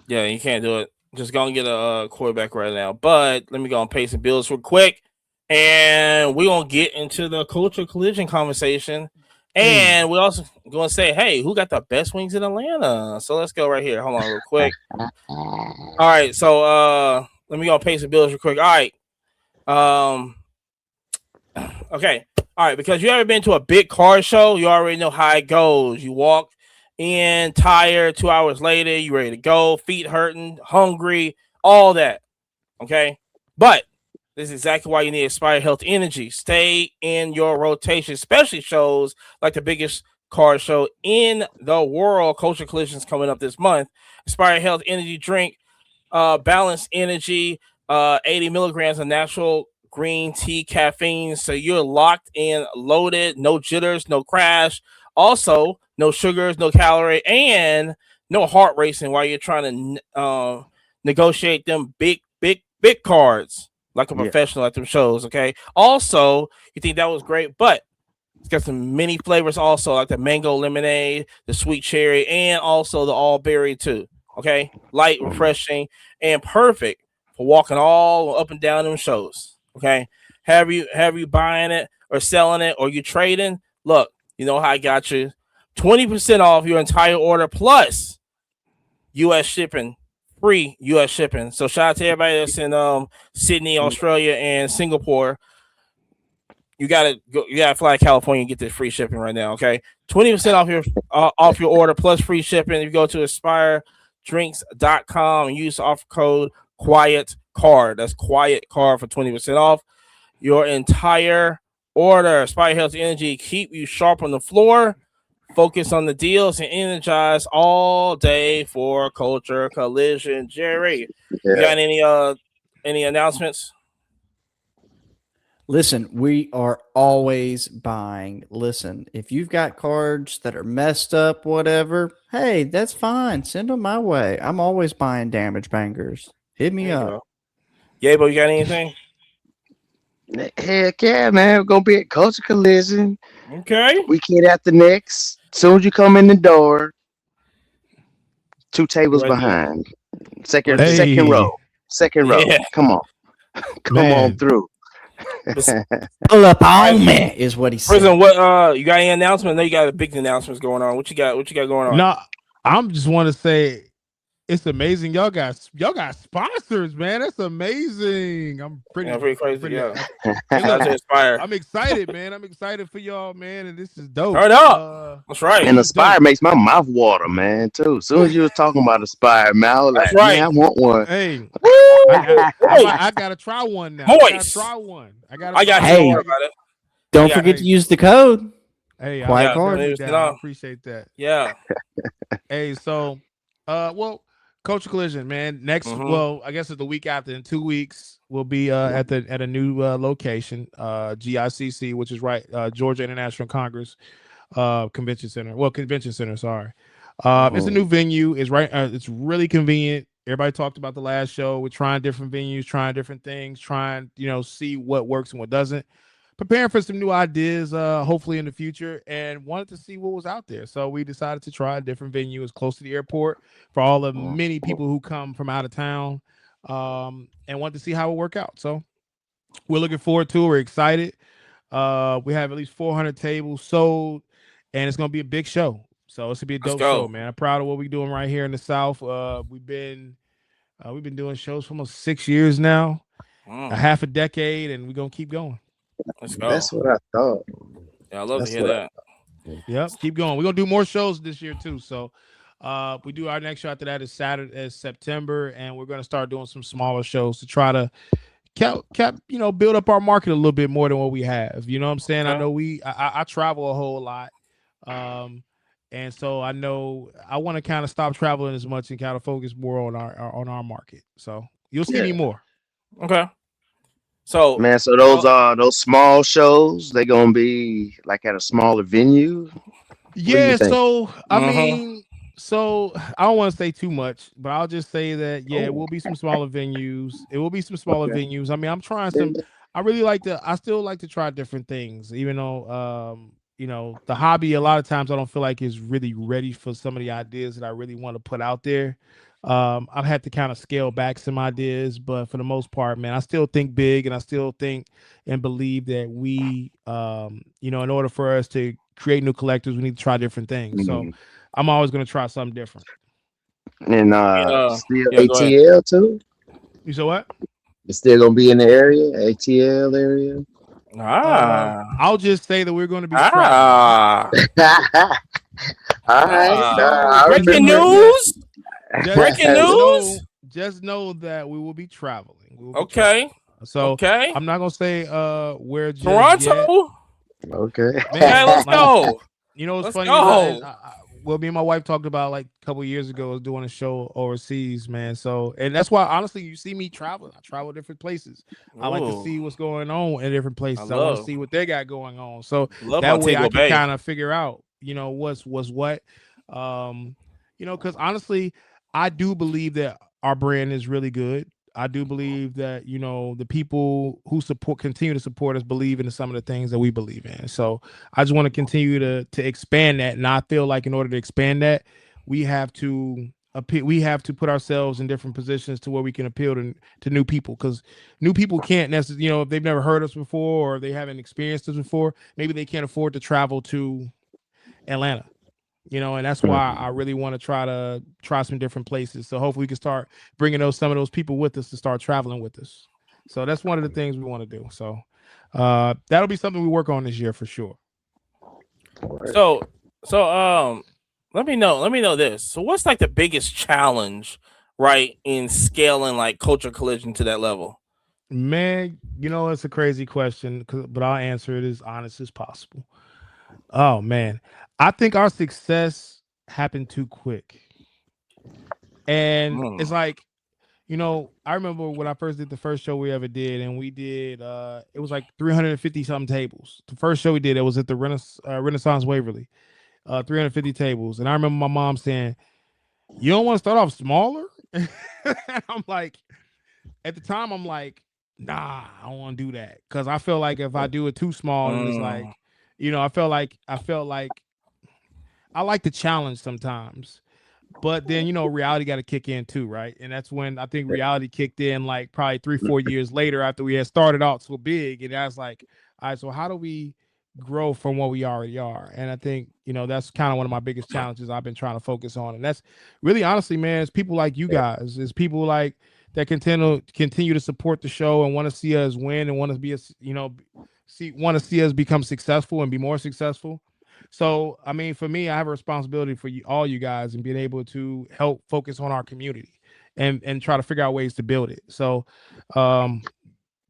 Yeah, you can't do it. Just gonna get a quarterback right now. But let me go and pay some bills real quick, and we're gonna get into the culture collision conversation. And we're also gonna say, hey, who got the best wings in Atlanta? So let's go right here. Hold on, real quick. All right, so let me go and pay some bills real quick. All right, okay, all right. Because you ever been to a big car show, you already know how it goes. You walk in tired, 2 hours later, you ready to go, feet hurting, hungry, all that. Okay, but this is exactly why you need Aspire Health Energy. Stay in your rotation, especially shows like the biggest car show in the world. Culture Collisions coming up this month. Aspire Health Energy drink, balanced energy, 80 milligrams of natural green tea caffeine, so you're locked in, loaded, no jitters, no crash. Also, no sugars, no calorie, and no heart racing while you're trying to negotiate them big cards like a professional at them shows, okay? Also, you think that was great, but it's got some mini flavors also, like the mango lemonade, the sweet cherry, and also the all berry too, okay? Light, refreshing, and perfect for walking all up and down them shows, okay? Have you buying it or selling it or you trading? Look, you know how I got you. 20% off your entire order, plus U.S. shipping, free U.S. shipping. So shout out to everybody that's in Sydney, Australia, and Singapore. You gotta fly to California and get this free shipping right now. Okay, 20% off your order plus free shipping. If you go to AspireDrinks.com and use the offer code QuietCard. That's QuietCard for 20% off your entire order. Aspire Health Energy, keep you sharp on the floor. Focus on the deals and energize all day for Culture Collision. Jerry, you got any announcements? Listen, we are always buying. Listen, if you've got cards that are messed up, whatever, hey, that's fine. Send them my way. I'm always buying damage bangers. Hit me up. Yabo, you got anything? Heck yeah, man. We're going to be at Culture Collision. Okay. Weekend after next. Soon as you come in the door, 2 tables behind. Second row. Second row. Come on. Come on through. Pull up on me is what he said. Prism, what you got any announcement? I know you got a big announcements going on. What you got going on? No, I'm just want to say it's amazing. Y'all got sponsors, man. That's amazing. I'm pretty crazy. I'm excited, man. I'm excited for y'all, man. And this is dope. Turn up. That's right. And Aspire makes my mouth water, man, too. As soon as you were talking about Aspire, man, I was like, right. Man, I want one. Hey, I gotta try one now. Moist. I got hey, about it. Don't forget to use the code. Hey, Quiet Card. I appreciate that. Yeah. Hey, so well, Culture Collision, man. Next, well, I guess it's the week after. In 2 weeks, we'll be at a new location, GICC, which is right, Georgia International Congress Convention Center. Well, Convention Center. Sorry, it's a new venue. It's right. It's really convenient. Everybody talked about the last show. We're trying different venues, trying different things, trying see what works and what doesn't. Preparing for some new ideas, hopefully in the future, and wanted to see what was out there. So we decided to try a different venue as close to the airport for all the many people who come from out of town, and want to see how it work out. So we're looking forward to it. We're excited. We have at least 400 tables sold, and it's going to be a big show. So it's going to be a dope show, man. I'm proud of what we're doing right here in the South. We've been doing shows for almost 6 years now, a half a decade, and we're going to keep going. Let's go. That's what I thought. Yeah, I love to hear that. Yep, keep going. We're gonna do more shows this year too. So we do our next show after that is September, and we're gonna start doing some smaller shows to try to build up our market a little bit more than what we have. You know what I'm saying? I know I travel a whole lot. And so I know I want to kind of stop traveling as much and kind of focus more on our market. So you'll see me more. Okay. So man, so those small shows, they gonna be like at a smaller venue. Yeah, so I mean, so I don't want to say too much, but I'll just say that it will be some smaller venues. It will be some smaller venues. I mean, I'm trying some. I still like to try different things, even though the hobby a lot of times I don't feel like is really ready for some of the ideas that I really want to put out there. I've had to kind of scale back some ideas, but for the most part, man, I still think big, and I still think and believe that we, in order for us to create new collectors, we need to try different things. So I'm always going to try something different. And still ATL too. You said what? It's still going to be in the area, ATL area. I'll just say that we're going to be traveling. All right. Breaking news. Breaking news. Just know that we will be traveling. I'm not gonna say where. Toronto. Yet. Okay. Man, let's go. You know what's funny? Well, me and my wife talked about like a couple of years ago doing a show overseas, man. So, and that's why honestly, you see me traveling. I travel different places. I like to see what's going on in different places. I want to see what they got going on. So that way I can kind of figure out, what's what. Because honestly, I do believe that our brand is really good. I do believe that, the people who continue to support us believe in some of the things that we believe in. So I just want to continue to expand that. And I feel like in order to expand that, we have to put ourselves in different positions to where we can appeal to new people, because new people can't necessarily, if they've never heard us before or they haven't experienced us before, maybe they can't afford to travel to Atlanta. And that's why I really want to try some different places. So hopefully we can start bringing some of those people with us to start traveling with us. So that's one of the things we want to do. So that'll be something we work on this year for sure. So let me know this. So what's like the biggest challenge, right, in scaling like Culture Collision to that level? Man, it's a crazy question, but I'll answer it as honest as possible. Oh man, I think our success happened too quick, and it's like, I remember when I first did the first show we ever did, and we did it was like 350 something tables. The first show we did, it was at the Renaissance Waverly, 350 tables, and I remember my mom saying, "You don't want to start off smaller?" And I'm like, at the time, I'm like, nah, I don't want to do that, because I feel like if I do it too small, and it's like, I felt like I like the challenge sometimes, but then reality got to kick in too, right? And that's when I think reality kicked in, like probably 3-4 years later after we had started out so big, and I was like, all right, so how do we grow from what we already are? And I think that's kind of one of my biggest challenges I've been trying to focus on, and that's really, honestly, man, it's people like you guys, it's people like that continue to support the show and want to see us win and want to be want to see us become successful and be more successful. So, I mean, for me, I have a responsibility for all you guys, and being able to help focus on our community and try to figure out ways to build it. So,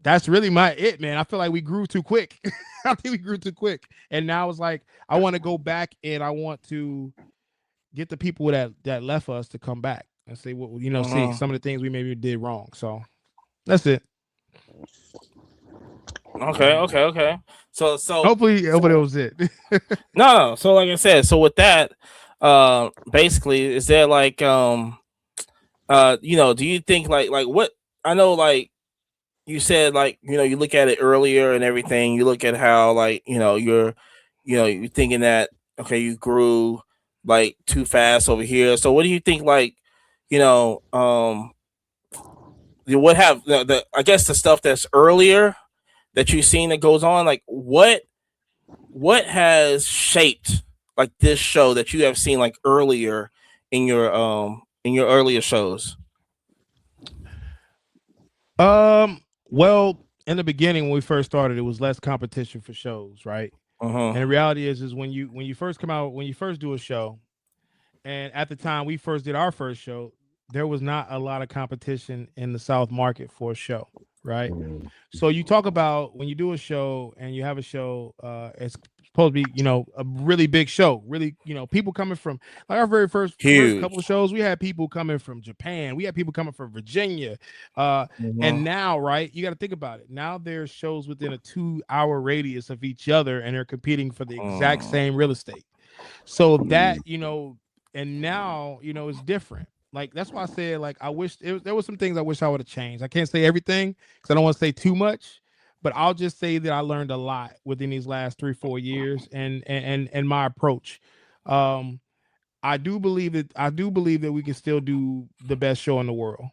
that's really man. I feel like we grew too quick. I think we grew too quick, and now it's like I want to go back, and I want to get the people that left us to come back and say what see some of the things we maybe did wrong. So that's it. Okay. So hopefully that was it. No. So like I said, so with that, basically, is there like do you think like what I know, like you said, like you look at it earlier and everything, you look at how like you're thinking that okay, you grew like too fast over here. So what do you think, like what have the I guess the stuff that's earlier that you've seen that goes on, like what has shaped like this show that you have seen like earlier in your earlier shows? Well, in the beginning when we first started, it was less competition for shows, right? And the reality is when you first come out, when you first do a show, and at the time we first did our first show, there was not a lot of competition in the South market for a show, right? So you talk about when you do a show and you have a show, it's supposed to be, a really big show, really, people coming from, like our very first couple of shows, we had people coming from Japan, we had people coming from Virginia, and now, right, you got to think about it. Now there's shows within a 2-hour radius of each other, and they're competing for the exact same real estate. So that, and now, it's different. Like, that's why I said, like, I wish there was some things I wish I would have changed. I can't say everything because I don't want to say too much, but I'll just say that I learned a lot within these last 3-4 years, and my approach. I do believe that we can still do the best show in the world.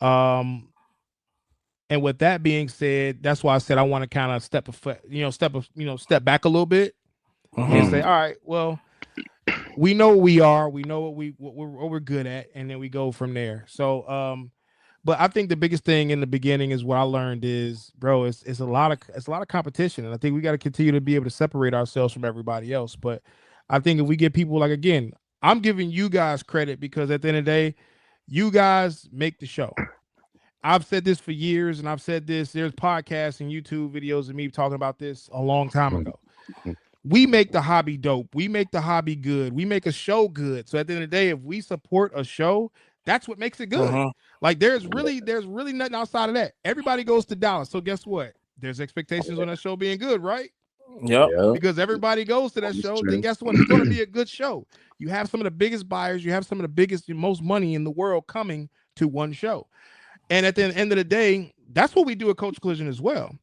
And with that being said, that's why I said I want to kind of step back a little bit and say, all right, well, we know what we are, we know what we're good at, and then we go from there. So, but I think the biggest thing in the beginning is what I learned is, bro, it's a lot of competition, and I think we got to continue to be able to separate ourselves from everybody else. But I think if we get people, like, again, I'm giving you guys credit because at the end of the day, you guys make the show. I've said this for years, and I've said this. There's podcasts and YouTube videos of me talking about this a long time ago. We make the hobby dope. We make the hobby good. We make a show good. So at the end of the day, if we support a show, that's what makes it good. Like there's really nothing outside of that. Everybody goes to Dallas. So guess what? There's expectations on that show being good, right? Yep. Because everybody goes to that show, then guess what? It's going to be a good show. You have some of the biggest buyers, you have some of the biggest, most money in the world coming to one show. And at the end of the day, that's what we do at Culture Collision as well.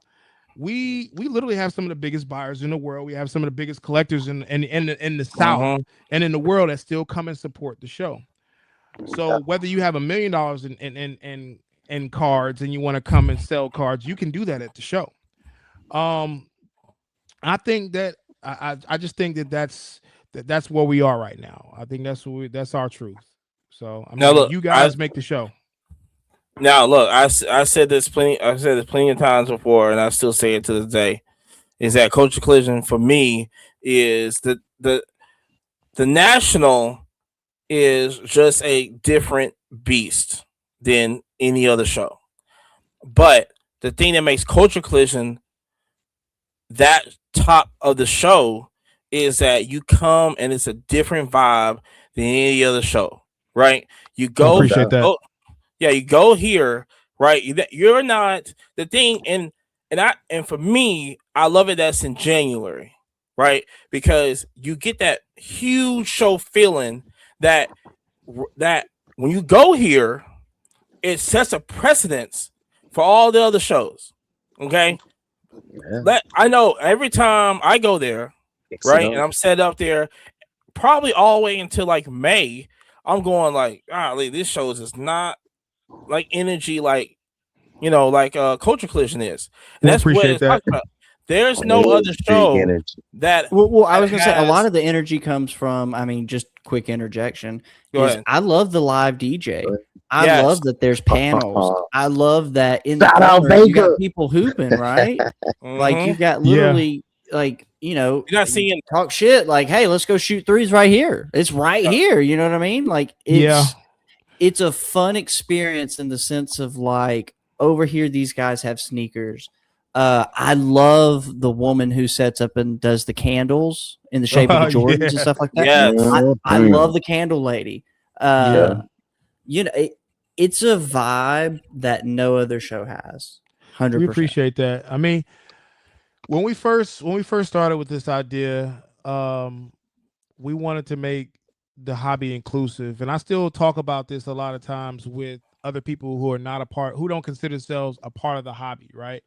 We literally have some of the biggest buyers in the world. We have some of the biggest collectors in the South and in the world that still come and support the show. So whether you have $1 million in cards and you want to come and sell cards, you can do that at the show. I think that I just think that that's that's where we are right now. I think that's our truth. So I mean, Now look, you guys make the show. Now look, I said this plenty. I said this plenty of times before, and I still say it to this day. Is that Culture Collision for me is the national is just a different beast than any other show. But the thing that makes Culture Collision that top of the show is that you come and it's a different vibe than any other show, right? You go, I appreciate that. You go here, right? You're not the thing, and for me, I love it that's in January, right? Because you get that huge show feeling that when you go here, it sets a precedence for all the other shows. Okay, I know every time I go there, right, and I'm set up there, probably all the way until like May, I'm going like, this show is just not like energy, like Culture Collision is. And that's what it's talking about. There's no other show that. Well, I was gonna say a lot of the energy comes from. I mean, just quick interjection. I love the live DJ. I love that there's panels. I love that in the corner you got people hooping, right? Like you got literally like you're not seeing talk shit like, hey, let's go shoot threes right here. It's right here. You know what I mean? Like it's a fun experience in the sense of like over here these guys have sneakers. I love the woman who sets up and does the candles in the shape of the Jordans and stuff like that. I love the candle lady. It's a vibe that no other show has. 100%. We appreciate that. I mean, when we first started with this idea, we wanted to make the hobby inclusive, and I still talk about this a lot of times with other people who are not a part, who don't consider themselves a part of the hobby, right?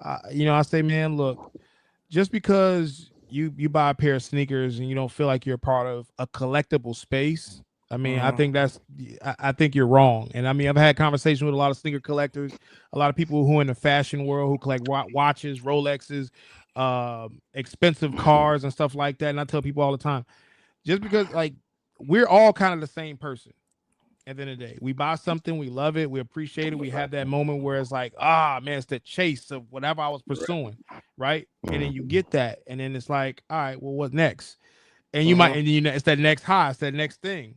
I say, man, look, just because you buy a pair of sneakers and you don't feel like you're a part of a collectible space, I mean, I think you're wrong. And I mean, I've had conversations with a lot of sneaker collectors, a lot of people who are in the fashion world who collect watches, Rolexes, expensive cars and stuff like that. And I tell people all the time, just because like we're all kind of the same person. At the end of the day, we buy something, we love it, we appreciate it. We have that moment where it's like, man, it's the chase of whatever I was pursuing, right? And then you get that, and then it's like, all right, well, what's next? And you might, and it's that next high, it's that next thing,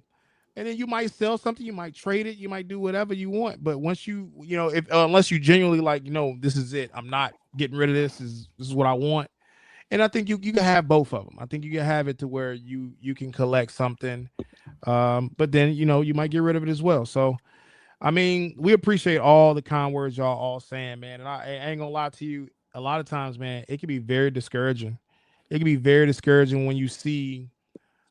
and then you might sell something, you might trade it, you might do whatever you want. But once unless you genuinely like, this is it, I'm not getting rid of this. This is what I want. And I think you can have both of them. I think you can have it to where you can collect something, but then you might get rid of it as well. So, I mean, we appreciate all the kind words y'all all saying, man. And I ain't gonna lie to you. A lot of times, man, it can be very discouraging. It can be very discouraging when you see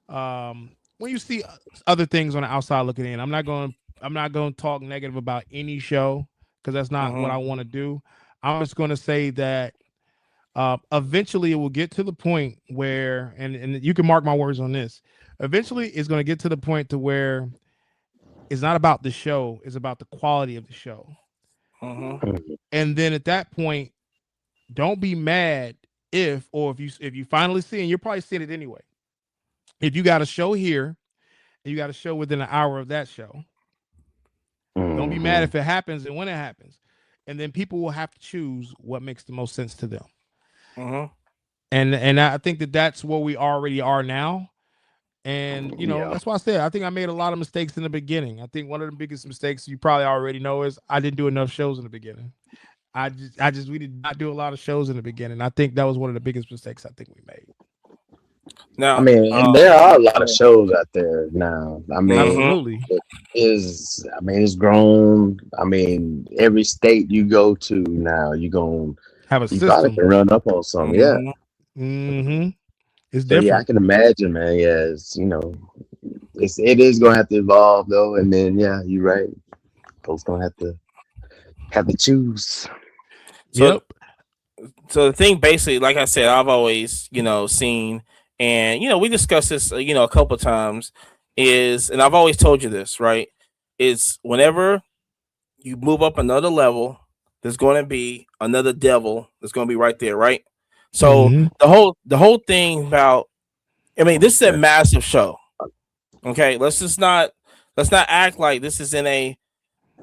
other things on the outside looking in. I'm not going to talk negative about any show because that's not what I want to do. I'm just going to say that. Eventually it will get to the point where, and you can mark my words on this, eventually it's going to get to the point to where it's not about the show, it's about the quality of the show. And then at that point, don't be mad if you finally see, and you're probably seeing it anyway, if you got a show here and you got a show within an hour of that show, don't be mad if it happens and when it happens. And then people will have to choose what makes the most sense to them. And I think that's where we already are now. And that's why I said I think I made a lot of mistakes in the beginning. I think one of the biggest mistakes you probably already know is I didn't do enough shows in the beginning. We did not do a lot of shows in the beginning. I think that was one of the biggest mistakes I think we made. Now, I mean, and there are a lot of shows out there now. I mean, absolutely. It's grown. I mean, every state you go to now, you're gonna have a system. Probably can run up on something. Yeah. It's different. Yeah, I can imagine, man. Yeah, it is gonna have to evolve though, and then you're right. Folks gonna have to choose. So the thing basically, like I said, I've always, seen, and we discussed this, a couple of times, and I've always told you this, right? Is whenever you move up another level, there's going to be another devil that's going to be right there, right? So the whole thing about I mean, this is a massive show. Okay, let's not act like this is in a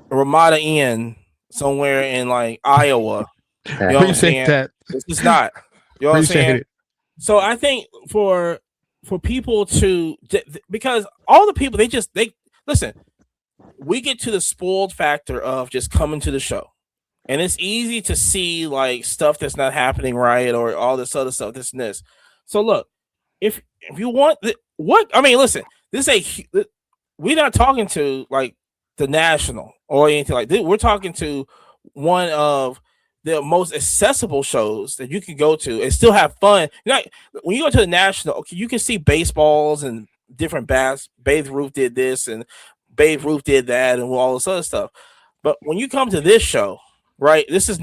Ramada Inn somewhere in like Iowa. You know what I'm saying? That. This is not. You know what I'm saying? It. So I think for people to, because all the people they listen, we get to the spoiled factor of just coming to the show, and it's easy to see like stuff that's not happening right or all this other stuff, this and this. So look, if you want what I mean, listen, we're not talking to like the national or anything like this. We're talking to one of the most accessible shows that you can go to and still have fun. When you go to the national, okay, you can see baseballs and different bats. Babe Ruth did this and Babe Ruth did that and all this other stuff. But when you come to this show, right, this is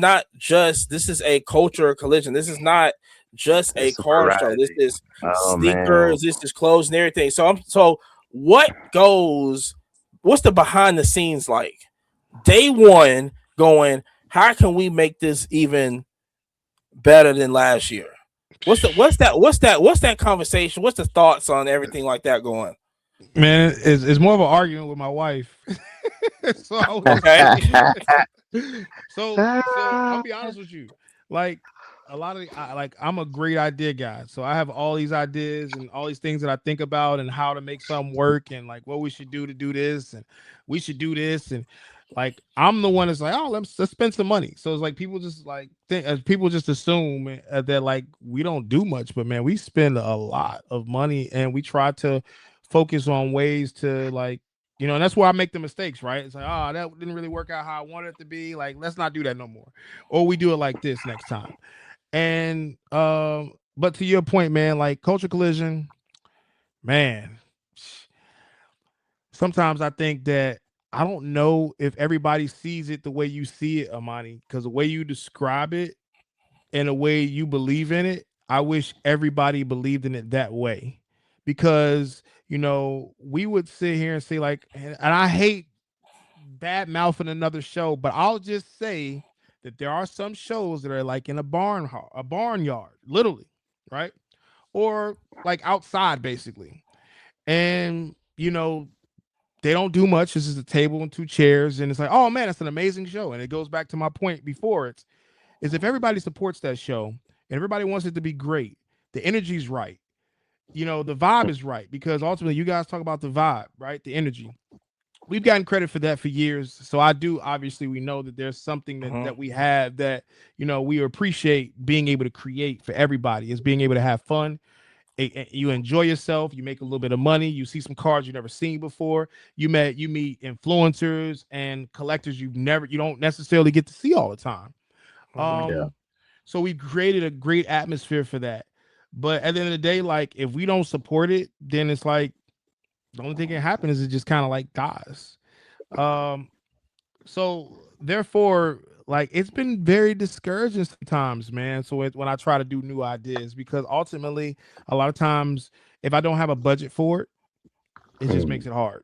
a culture collision. This is not just a car show. This is sneakers, this is clothes and everything. So what's the behind the scenes like? Day one going, how can we make this even better than last year? What's that conversation? What's the thoughts on everything like that going? Man, it's more of an argument with my wife. So I'll be honest with you. Like a lot of I'm a great idea guy. So I have all these ideas and all these things that I think about and how to make something work and like what we should do to do this and we should do this and like I'm the one that's like, oh, let's spend some money. So it's like people just like people just assume that like we don't do much, but man, we spend a lot of money and we try to focus on ways to like, you know, and that's where I make the mistakes, right? It's like, oh, that didn't really work out how I wanted it to be. Like, let's not do that no more. Or we do it like this next time. And but to your point, man, like culture collision, man, sometimes I think that I don't know if everybody sees it the way you see it, Amani, because the way you describe it and the way you believe in it, I wish everybody believed in it that way. Because, you know, we would sit here and say like, and I hate bad mouthing another show, but I'll just say that there are some shows that are like in a barnyard, literally, right? Or like outside, basically. And, you know, they don't do much. This is a table and two chairs. And it's like, oh man, it's an amazing show. And it goes back to my point before is if everybody supports that show and everybody wants it to be great, the energy's right. You know, the vibe is right, because ultimately you guys talk about the vibe, right? The energy. We've gotten credit for that for years. So obviously we know that there's something that we have that, you know, we appreciate being able to create for everybody, is being able to have fun. You enjoy yourself, you make a little bit of money, you see some cars you've never seen before, you meet influencers and collectors you don't necessarily get to see all the time. So we created a great atmosphere for that. But at the end of the day, like if we don't support it, then it's like the only thing that can happen is it just kind of like dies. So therefore, like it's been very discouraging sometimes, man. So when I try to do new ideas, because ultimately, a lot of times, if I don't have a budget for it, it just makes it hard.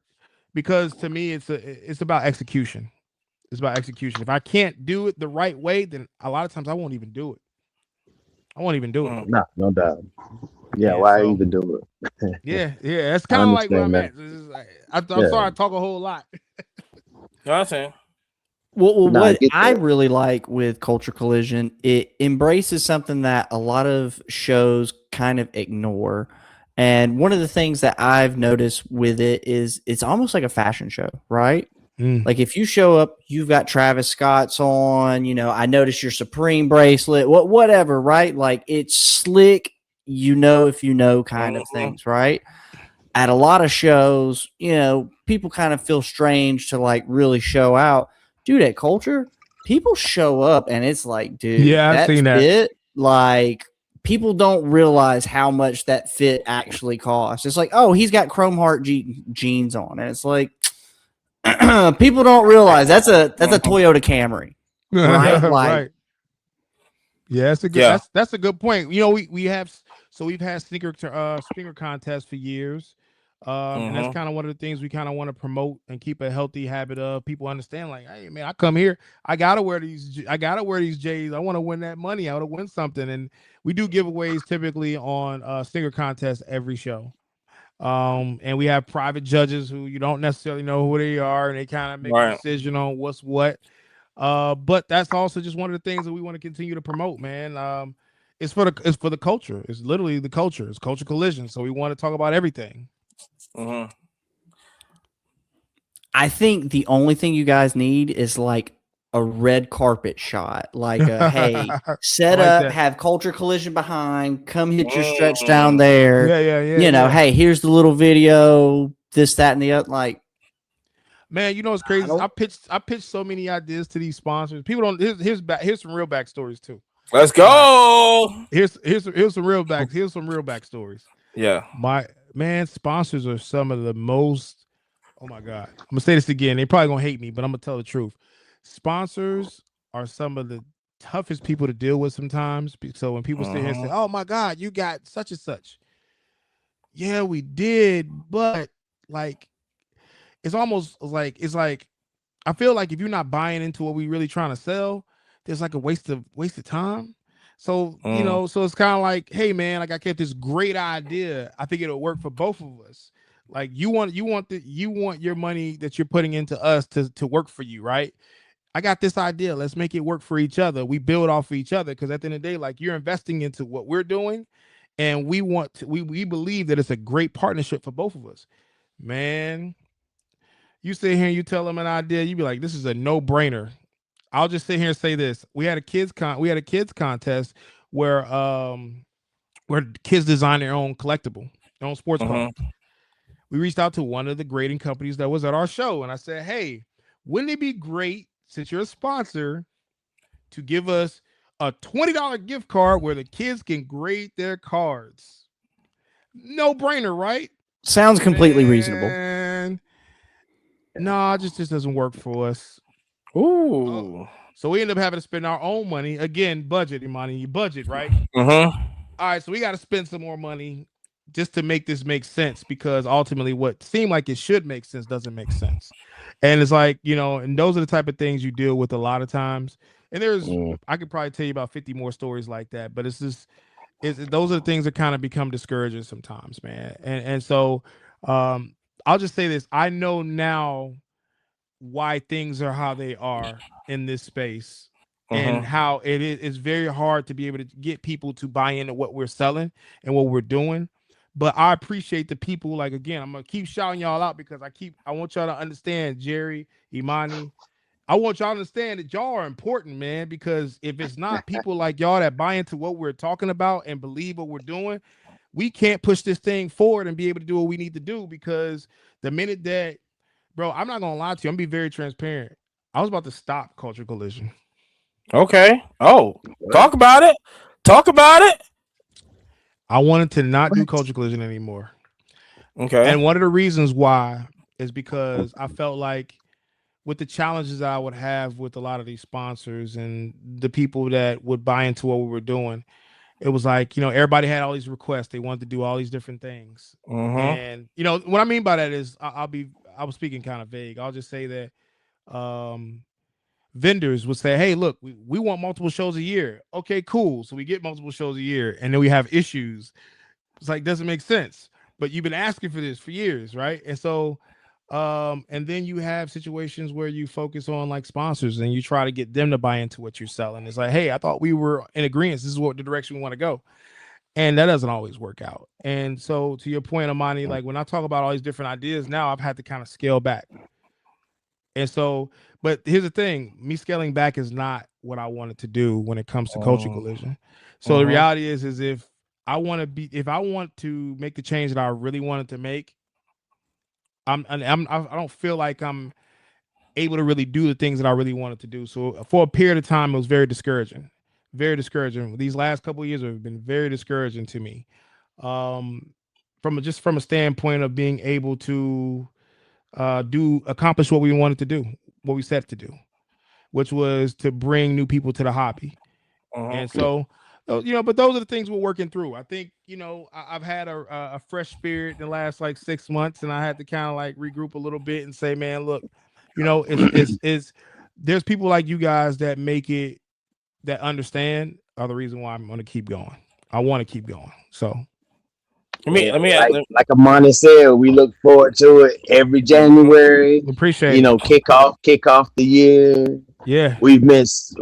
Because to me, it's about execution. It's about execution. If I can't do it the right way, then a lot of times I won't even do it. it. No doubt. Yeah, why even do it? yeah. That's kind of like where I'm at. I'm sorry I talk a whole lot. Nothing. Well, what I really like with Culture Collision, it embraces something that a lot of shows kind of ignore. And one of the things that I've noticed with it is it's almost like a fashion show, right? Like if you show up, you've got Travis Scott's on, you know, I noticed your Supreme bracelet, whatever, right? Like it's slick, you know, if you know kind of things, right? At a lot of shows, you know, people kind of feel strange to like really show out. Dude, at Culture, people show up and it's like, dude, yeah, I've seen that. Fit, like people don't realize how much that fit actually costs. It's like, oh, he's got chrome heart jeans on, and it's like people don't realize that's a Toyota Camry, right? Like, right. Yeah, that's a good that's a good point. You know, we've had sneaker contests for years. And that's kind of one of the things we kind of want to promote and keep a healthy habit of. People understand, like, hey man, I come here, I gotta wear these J's. I want to win that money. I want to win something. And we do giveaways typically on sticker contests every show. And we have private judges who you don't necessarily know who they are, and they kind of make a decision on what's what. But that's also just one of the things that we want to continue to promote, man. It's for the culture. It's literally the culture. It's culture collision. So we want to talk about everything. I think the only thing you guys need is like a red carpet shot, like a hey, set like up, that. have culture collision behind, come hit your stretch down there. Yeah. You know, hey, here's the little video, this, that, and the other. Like, man, you know what's crazy? I pitched so many ideas to these sponsors. People don't. Here's some real backstories too. Let's go. Here's some real backstories. Yeah, my man, sponsors are some of the most. Oh my God, I'm gonna say this again. They probably gonna hate me, but I'm gonna tell the truth. Sponsors are some of the toughest people to deal with sometimes. So when people sit here and say, "Oh my God, you got such and such," yeah, we did, but like, it's almost like I feel like if you're not buying into what we really trying to sell, there's like a waste of time. So you know, so it's kind of like, hey man, like I get this great idea. I think it'll work for both of us. Like you want your money that you're putting into us to work for you, right? I got this idea. Let's make it work for each other. We build off of each other because at the end of the day, like you're investing into what we're doing, and we believe that it's a great partnership for both of us. Man, you sit here and you tell them an idea, you be like, this is a no-brainer. I'll just sit here and say this. We had a kids contest where kids design their own collectible, their own sports car. We reached out to one of the grading companies that was at our show, and I said, hey, wouldn't it be great, since you're a sponsor, to give us a $20 gift card where the kids can grade their cards? No brainer, right? Sounds completely reasonable. No, it just doesn't work for us. Ooh. So we end up having to spend our own money. Again, budget, right? All right, so we got to spend some more money just to make this make sense, because ultimately what seemed like it should make sense doesn't make sense. And it's like, you know, and those are the type of things you deal with a lot of times. And there's, I could probably tell you about 50 more stories like that, but it's just, those are the things that kind of become discouraging sometimes, man. And so I'll just say this. I know now why things are how they are in this space, and how it's very hard to be able to get people to buy into what we're selling and what we're doing. But I appreciate the people. Like, again, I'm gonna keep shouting y'all out because I want y'all to understand, Jerry, Imani. I want y'all to understand that y'all are important, man, because if it's not people like y'all that buy into what we're talking about and believe what we're doing, we can't push this thing forward and be able to do what we need to do. Because the minute that, bro, I'm not gonna lie to you, I'm gonna be very transparent. I was about to stop Culture Collision. Okay. Oh, talk about it. I wanted to not do Culture Collision anymore. Okay. And one of the reasons why is because I felt like with the challenges I would have with a lot of these sponsors and the people that would buy into what we were doing, it was like, you know, everybody had all these requests. They wanted to do all these different things. And, you know, what I mean by that is I was speaking kind of vague. I'll just say that vendors would say, hey, look, we want multiple shows a year. Okay, cool. So we get multiple shows a year, and then we have issues. It's like, doesn't make sense. But you've been asking for this for years, right? And so, and then you have situations where you focus on like sponsors and you try to get them to buy into what you're selling. It's like, hey, I thought we were in agreement. This is what the direction we want to go. And that doesn't always work out. And so to your point, Amani, like when I talk about all these different ideas, now I've had to kind of scale back. And so, but here's the thing, me scaling back is not what I wanted to do when it comes to Culture Collision. So the reality is if I want to make the change that I really wanted to make, I don't feel like I'm able to really do the things that I really wanted to do. So for a period of time, it was very discouraging. These last couple of years have been very discouraging to me. From a standpoint of being able to accomplish what we wanted to do, what we set to do, which was to bring new people to the hobby. And so but those are the things we're working through. I think, I've had a fresh spirit in the last like 6 months, and I had to kind of like regroup a little bit and say, man, look, it's there's people like you guys that make it, that understand, are the reason why I'm going to keep going. I want to keep going. So. Like Amani said, we look forward to it every January. Appreciate it. Kick off the year. Yeah, we missed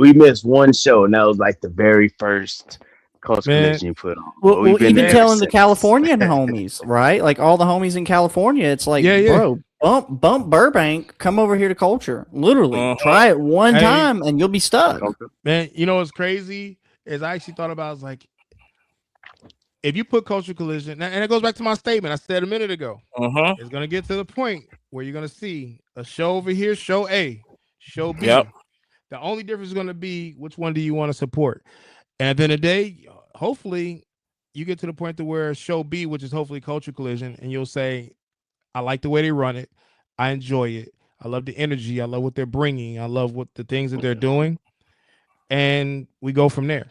one show, and that was like the very first Culture Collision you put on. Well, even telling the Californian homies, right? Like all the homies in California, it's like, bro, bump Burbank, come over here to Culture. Literally, try it one time, and you'll be stuck. Man, what's crazy is I actually thought about, I was like, if you put Culture Collision, and it goes back to my statement I said a minute ago, it's going to get to the point where you're going to see a show over here, show A, show B. Yep. The only difference is going to be which one do you want to support. And at the end of the day, hopefully you get to the point to where show B, which is hopefully Culture Collision, and you'll say, I like the way they run it. I enjoy it. I love the energy. I love what they're bringing. I love what the things that they're doing. And we go from there.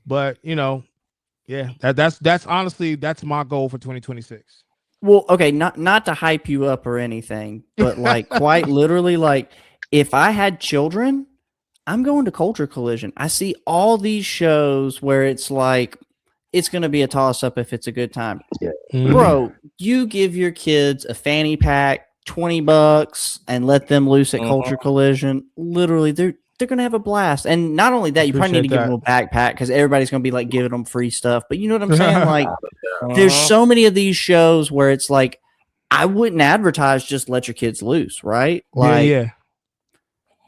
But, yeah, that's honestly, that's my goal for 2026. Well, okay, not to hype you up or anything, but like quite literally, like if I had children, I'm going to Culture Collision. I see all these shows where it's like it's going to be a toss up if it's a good time. Yeah. Bro, you give your kids a fanny pack, $20, and let them loose at Culture Collision. Literally, they're going to have a blast. And not only that, you probably need to give them a backpack because everybody's going to be like giving them free stuff. But you know what I'm saying? Like, there's so many of these shows where it's like, I wouldn't advertise just let your kids loose, right? Like, yeah.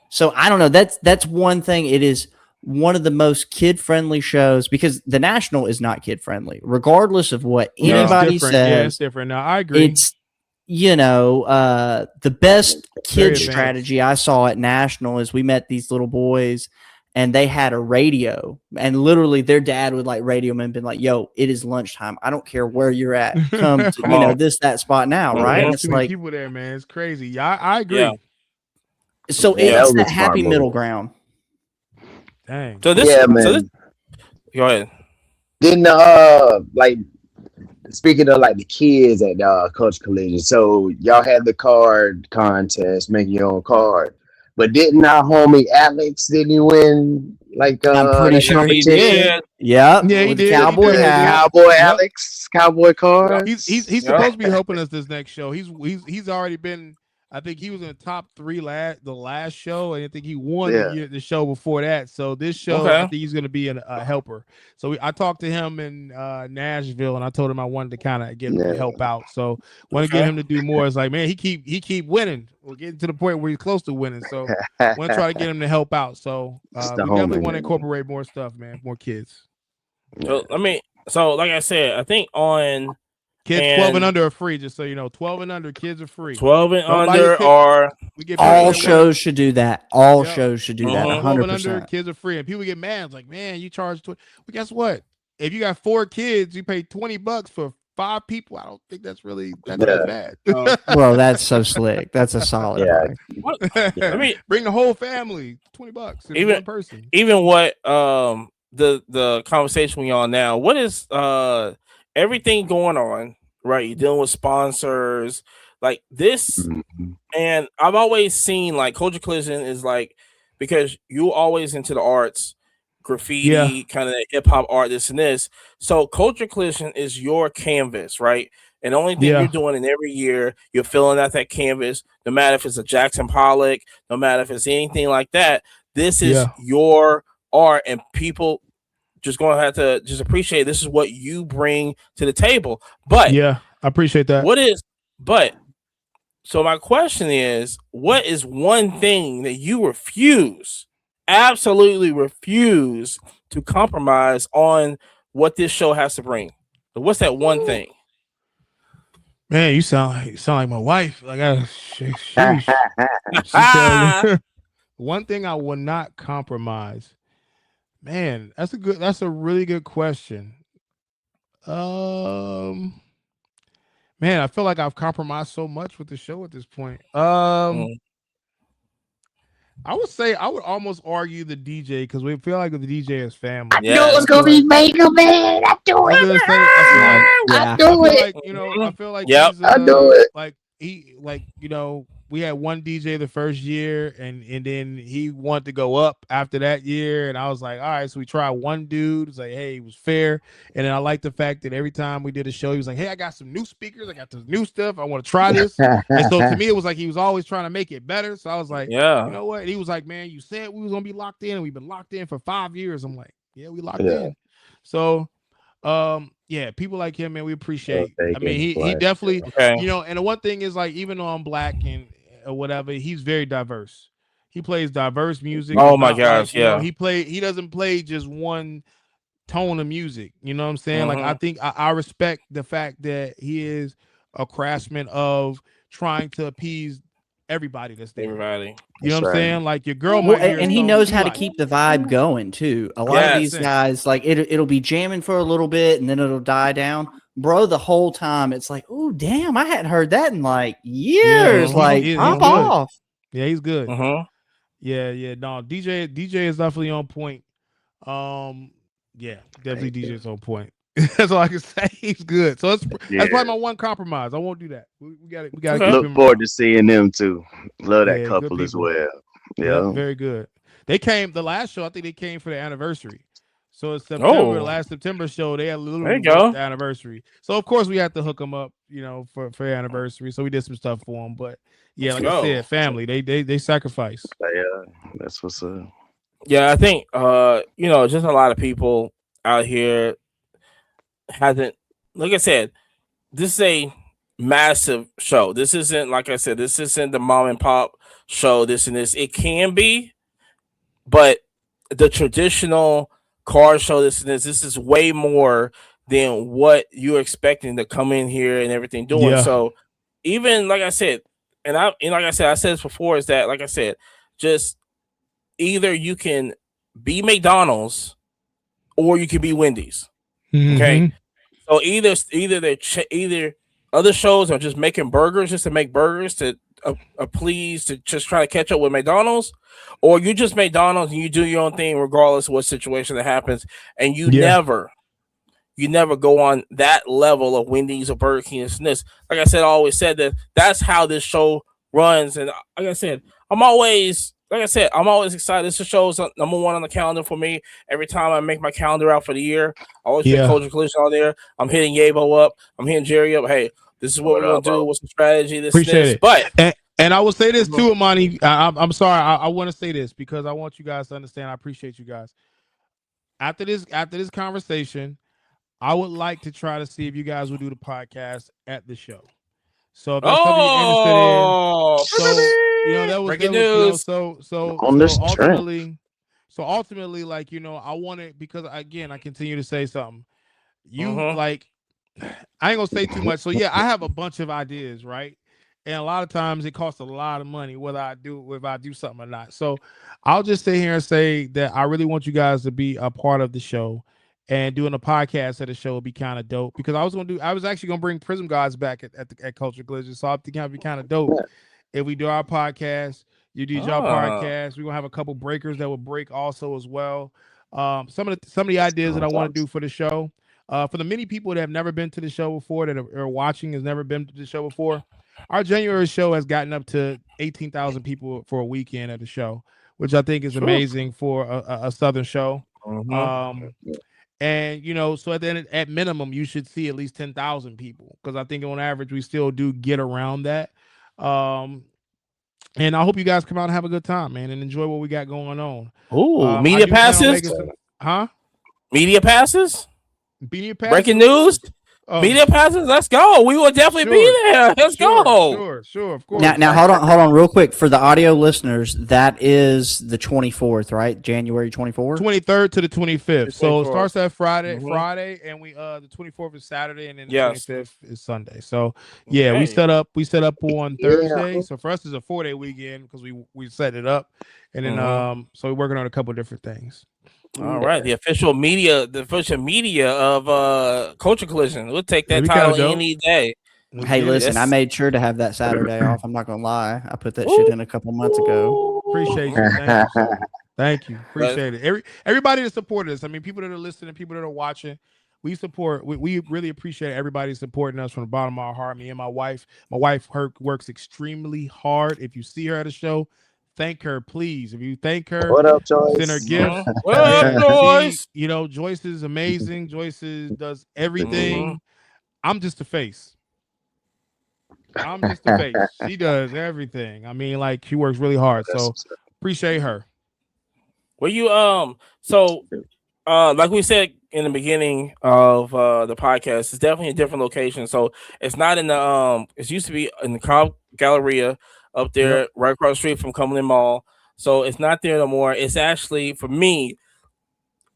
So I don't know. That's one thing. It is one of the most kid-friendly shows because the National is not kid-friendly, regardless of what anybody says. Yeah, it's different. No, I agree. It's the best kid strategy I saw at National is we met these little boys and they had a radio, and literally their dad would like radio them and been like, yo, it is lunchtime. I don't care where you're at. Come to, that spot now. Right. And it's like people there, man. It's crazy. Yeah, I agree. Yeah. So it's that happy middle ground. Dang. So this, go ahead. Then like speaking of like the kids at Culture Collision, so y'all had the card contest, making your own card. But didn't our homie Alex, didn't he win? Like I'm pretty sure he did. Yeah, he did. Cowboy Alex, cowboy card. He's supposed to be helping us this next show. He's already been. I think he was in the top 3 the last show, and I think he won the show before that. So this show, I think he's going to be a helper. So I talked to him in Nashville, and I told him I wanted to kind of get him to help out. So want to get him to do more. It's like, man, he keep winning. We're getting to the point where he's close to winning. So want to try to get him to help out. So we definitely want to incorporate more stuff, man, more kids. So like I said, I think on. Kids 12 and under are free, just so you know. 12 and under, kids are free. 12 and under are... All shows should do that. All shows should do that, 100%. 12 and under, kids are free. And people get mad. It's like, man, you charge... Well, guess what? If you got 4 kids, you pay $20 for 5 people. I don't think that's really... That's bad. Well, that's so slick. That's a solid I mean, bring the whole family. $20. Even one person. Even what... the conversation we on now, what is... everything going on, right? You're dealing with sponsors like this, and I've always seen like Culture Collision is like, because you're always into the arts, graffiti, kind of hip hop art, this and this. So Culture Collision is your canvas, right? And the only thing you're doing in every year, you're filling out that canvas, no matter if it's a Jackson Pollock, no matter if it's anything like that. This is your art, and people just going to have to just appreciate this is what you bring to the table. But I appreciate that. So my question is, what is one thing that you absolutely refuse to compromise on what this show has to bring? So what's that one thing? Man, you sound like my wife. Like one thing I will not compromise. Man, that's a really good question. Man, I feel like I've compromised so much with the show at this point. I would say I would almost argue the DJ because we feel like the DJ is family. I knew it was gonna be Mega Man. I do I was it. gonna say I feel like I I do feel it. like I feel like Yep. he's I do it. like we had one DJ the first year and then he wanted to go up after that year and I was like, all right, so we tried one dude. It's like, hey, it was fair. And then I like the fact that every time we did a show, he was like, hey, I got some new speakers, I got this new stuff, I want to try this. And so to me, it was like he was always trying to make it better. So I was like, yeah, you know what? And he was like, man, you said we was gonna be locked in, and we've been locked in for 5 years. I'm like, yeah, we locked in. So yeah, people like him, man, we appreciate. I mean, he definitely, you know, and the one thing is like, even though I'm black and or whatever, he's very diverse. He plays diverse music. Oh my gosh, you know, he doesn't play just one tone of music. You know what I'm saying? Like I think I respect the fact that he is a craftsman of trying to appease everybody that's there. Everybody. You know what I'm saying? Like your girl might hear and he knows how to keep the vibe going too. A lot of these guys, like it'll be jamming for a little bit and then it'll die down. Bro, the whole time it's like, oh damn, I hadn't heard that in like years. Pop off. Yeah, he's good. Yeah. No, DJ is definitely on point. Yeah, definitely DJ is on point. That's all I can say. He's good. So that's probably my one compromise. I won't do that. We got to look forward to seeing them too. Love that couple as well. Yeah, very good. They came the last show. I think they came for the anniversary. So it's September, the last September show. They had a little anniversary. So of course we had to hook them up, you know, for anniversary. So we did some stuff for them. But yeah, like I said, family. They sacrifice. Yeah, that's what's up. Yeah, I think you know, just a lot of people out here hasn't, like I said, this is a massive show. This isn't, like I said, this isn't the mom and pop show. This and this. It can be, but the traditional car show, this and this is way more than what you're expecting to come in here and everything doing. Yeah. So even like I said, I said this before, is that, like I said, just either you can be McDonald's or you can be Wendy's. Okay. So either other shows are just making burgers just to make burgers to please, to just try to catch up with McDonald's, or you just McDonald's and you do your own thing regardless of what situation that happens, and you never go on that level of Wendy's or Burger King and this. Like I said, I always said that's how this show runs, and like I said, I'm always excited. This show's number one on the calendar for me. Every time I make my calendar out for the year, I always put Culture Collision on there. I'm hitting Yabo up. I'm hitting Jerry up. Hey, this is what we're going to do. What's the strategy? Appreciate it. But and I will say this too, Amani. I'm sorry. I want to say this because I want you guys to understand. I appreciate you guys. After this conversation, I would like to try to see if you guys will do the podcast at the show. So if that's something you're interested in, you know, that was news. You know, so ultimately, like, you know, I want it because again, I continue to say something. You like, I ain't gonna say too much. So yeah, I have a bunch of ideas, right? And a lot of times it costs a lot of money whether I do something or not. So I'll just sit here and say that I really want you guys to be a part of the show. And doing a podcast at the show would be kind of dope because I was actually gonna bring Prism Gods back at Culture Collision. So I think it'd be kind of dope if we do our podcast, you do your podcast. We're gonna have a couple breakers that will break also as well. Some of the ideas that I want to do for the show. For the many people that have never been to the show before, that are watching, has never been to the show before, our January show has gotten up to 18,000 people for a weekend at the show, which I think is amazing for a Southern show. And, you know, so at minimum, you should see at least 10,000 people because I think on average, we still do get around that. And I hope you guys come out and have a good time, man, and enjoy what we got going on. Media passes? Media passes? Media passes? Breaking news? Media passes? Let's go. We will definitely be there. Let's go. Sure, of course. Now hold on real quick. For the audio listeners, that is the 24th, right? January 24th? 23rd to the 25th. So it starts that Friday, and we the 24th is Saturday, and then the 25th is Sunday. So yeah, we set up on Thursday. So for us, it's a 4-day weekend because we set it up, and then so we're working on a couple of different things. All right, the official media of Culture Collision. We'll take that title any day. Hey, listen, I Yes. made sure to have that Saturday off. I'm not gonna lie. I put that shit in a couple months ago. Appreciate you. Thank you, sir. Thank you. But- Appreciate it. Everybody that supported us. I mean, people that are listening, people that are watching. We really appreciate everybody supporting us from the bottom of our heart. Me and my wife. My wife works extremely hard. If you see her at a show, thank her, please. If you thank her, What up, Joyce? send her gifts. What up, Joyce? Joyce is amazing. Joyce does everything. I'm just a face. I'm just a face. She does everything. I mean, like, she works really hard. So appreciate her. Well, you like we said in the beginning of the podcast, it's definitely a different location. So it's not in the it used to be in the Cobb Galleria up there, right across the street from Cumberland Mall. So it's not there no more. It's actually, for me,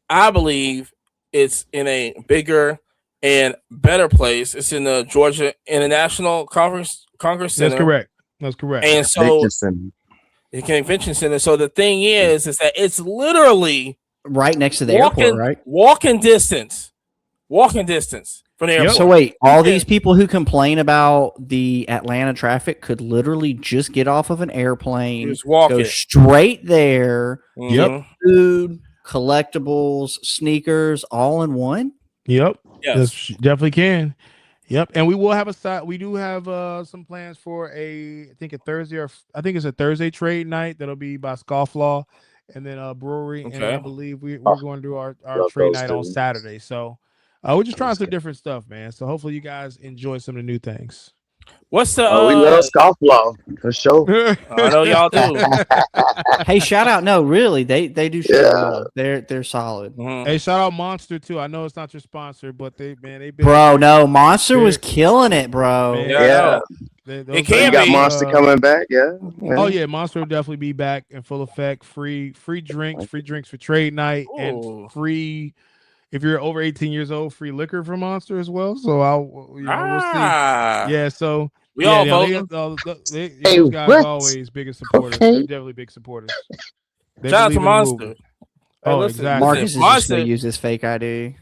I believe it's in a bigger and better place. It's in the Georgia International Congress Center. That's correct. And so the convention center. So the thing is that it's literally right next to the airport, right? Walking distance from the airport. So wait, all these people who complain about the Atlanta traffic could literally just get off of an airplane, go straight there, get food, collectibles, sneakers, all in one. Yep. Yes, definitely can. Yep, and we will have we do have some plans for I think it's a Thursday trade night that'll be by Scofflaw and then brewery. Okay. And I believe we're going to do our trade night on Saturday. So we're just trying some different stuff, man. So hopefully you guys enjoy some of the new things. What's the we love Scofflaw for sure. I know y'all do. Hey, shout out! No, really, they do. They're solid. Hey, shout out Monster too. I know it's not your sponsor, but they've been. Bro, no, Monster was killing it, bro. Man, yeah. It can got Monster coming back, yeah. Oh yeah, Monster will definitely be back in full effect. Free drinks for trade night, and free. If you're over 18 years old, free liquor from Monster as well. So we'll see. Yeah, so we all vote. Those guys are always biggest supporters. They're definitely big supporters. Shout out to Monster. Oh, exactly. Marcus is just gonna use his fake ID.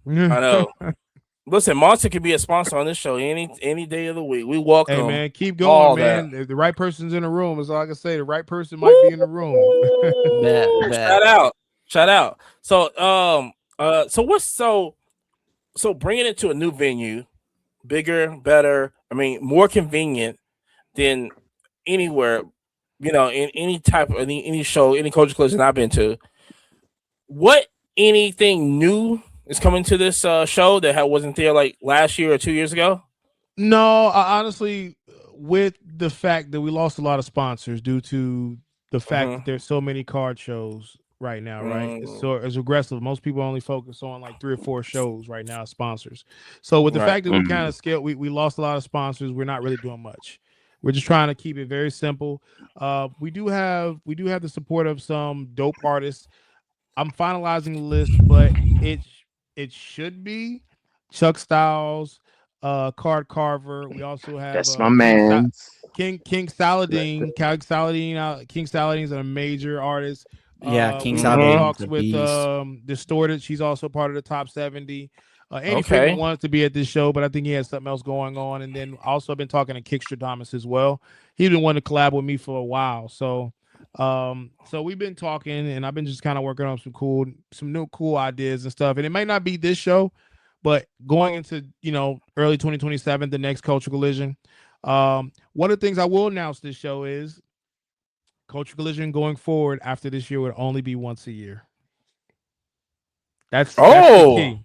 I know. Listen, Monster can be a sponsor on this show any day of the week. We welcome. Hey man, keep going, man. If the right person's in the room, is all I can say. The right person might be in the room. Shout out. So so bringing it to a new venue, bigger, better. I mean, more convenient than anywhere. In any type of any show, any culture collision I've been to. What anything new is coming to this show that wasn't there like last year or 2 years ago? No, honestly, with the fact that we lost a lot of sponsors due to the fact that there's so many card shows right now, right? So it's aggressive. Most people only focus on like 3 or 4 shows right now as sponsors. So with the fact that we kind of scaled, we lost a lot of sponsors. We're not really doing much. We're just trying to keep it very simple. We do have the support of some dope artists. I'm finalizing the list, but it should be Chuck Styles, Card Carver. We also have that's my man, King Saladin. King Saladin's a major artist. Yeah, King Saladin talks with Distorted. She's also part of the top 70. Andy Freeman wants to be at this show, but I think he has something else going on. And then also I've been talking to Kickstradamus as well. He's been wanting to collab with me for a while. So we've been talking, and I've been just kind of working on some new cool ideas and stuff. And it might not be this show, but going into early 2027, the next Culture Collision. One of the things I will announce this show is Culture Collision going forward after this year would only be once a year. That's the key.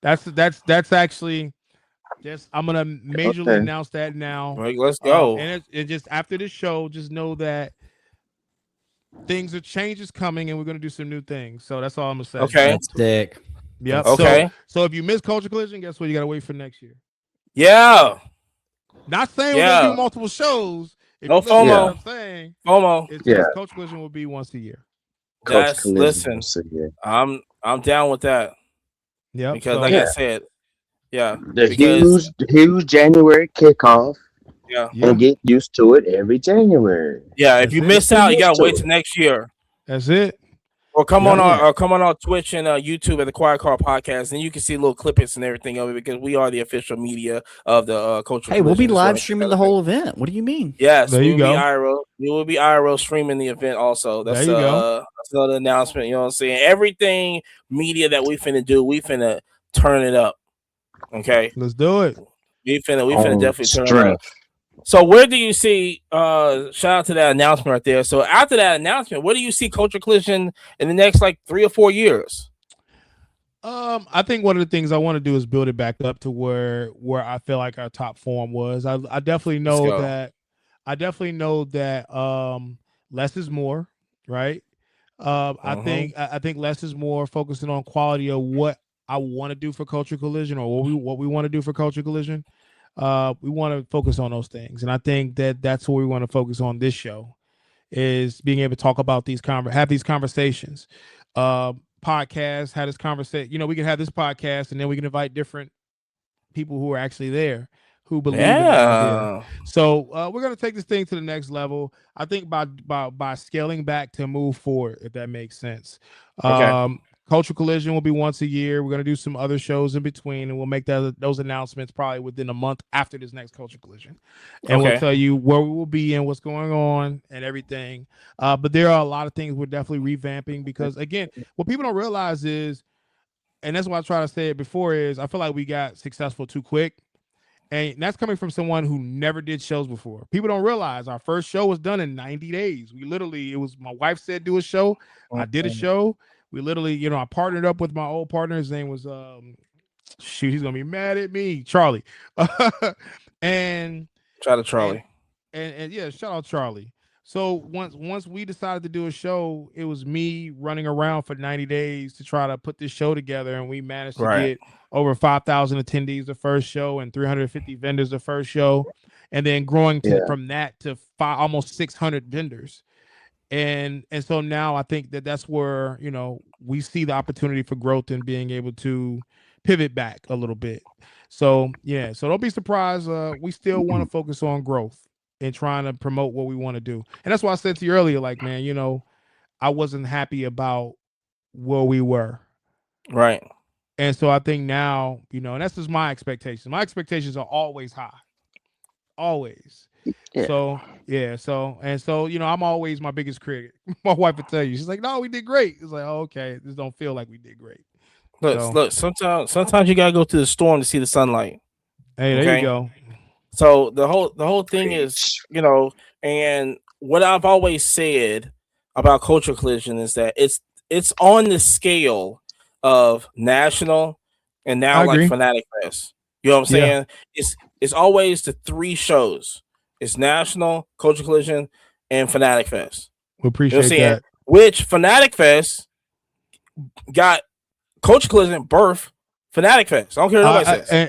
That's actually just I'm gonna majorly announce that now. Right, let's go. And it just after this show, just know that changes coming, and we're gonna do some new things. So that's all I'm gonna say. Okay, that's sick. Yep. Okay. So if you miss Culture Collision, guess what? You gotta wait for next year. Yeah. Not saying we're gonna do multiple shows. No FOMO. I'm saying FOMO. It's just Culture Collision will be once a year. Listen. I'm down with that. Yeah. Because I said, the huge January kickoff. Yeah. And get used to it every January. Yeah. If you miss out, you gotta wait till next year. That's it. Or come on our Twitch and YouTube at the Quiet Car Podcast, and you can see little clippings and everything of it because we are the official media of the Cultural. Hey, we'll be live streaming the whole event. What do you mean? Yes, there you go. We will be IRL streaming the event also. That's there you go. That's another announcement. You know what I'm saying? Everything media that we finna do, we finna turn it up. Okay, let's do it. We finna definitely turn it up. So where do you see shout out to that announcement right there. So after that announcement, where do you see Culture Collision in the next like 3 or 4 years? I think one of the things I want to do is build it back up to where I feel like our top form was. I definitely know that less is more, right? I think less is more, focusing on quality of what I want to do for Culture Collision, or what we want to do for Culture Collision. We want to focus on those things, and I think that's what we want to focus on this show, is being able to talk about have these conversations. Podcast, had this conversation. You know, we can have this podcast, and then we can invite different people who are actually there, who believe in the idea. So we're gonna take this thing to the next level. I think by scaling back to move forward, if that makes sense. Okay. Cultural Collision will be once a year. We're gonna do some other shows in between, and we'll make those announcements probably within a month after this next Cultural Collision, and we'll tell you where we will be and what's going on and everything. But there are a lot of things we're definitely revamping, because again, what people don't realize is, and that's why I try to say it before, is I feel like we got successful too quick. And that's coming from someone who never did shows before. People don't realize our first show was done in 90 days. It was my wife said do a show. I did a show. We literally, I partnered up with my old partner. His name was, he's going to be mad at me, Charlie. And shout out Charlie. And yeah, shout out Charlie. So once we decided to do a show, it was me running around for 90 days to try to put this show together. And we managed to get over 5,000 attendees the first show and 350 vendors the first show. And then growing from that to almost 600 vendors. And so now I think that's where, we see the opportunity for growth and being able to pivot back a little bit. So, yeah, so don't be surprised. We still want to focus on growth and trying to promote what we want to do. And that's why I said to you earlier, like, man, I wasn't happy about where we were. Right. And so I think now, and that's just my expectations. My expectations are always high. Always. Yeah. So, yeah. So, I'm always my biggest critic. My wife would tell you, she's like, no, we did great. It's like, oh, okay. This don't feel like we did great. Look, sometimes you got to go to the storm to see the sunlight. Hey, there you go. So the whole thing is, and what I've always said about Cultural Collision is that it's on the scale of national and now like Fanatic Fest. You know what I'm saying? It's always the 3 shows. It's national, Cultural Collision, and Fanatic Fest. We appreciate that. Which Fanatic Fest got Cultural Collision birth Fanatic Fest. I don't care what nobody says.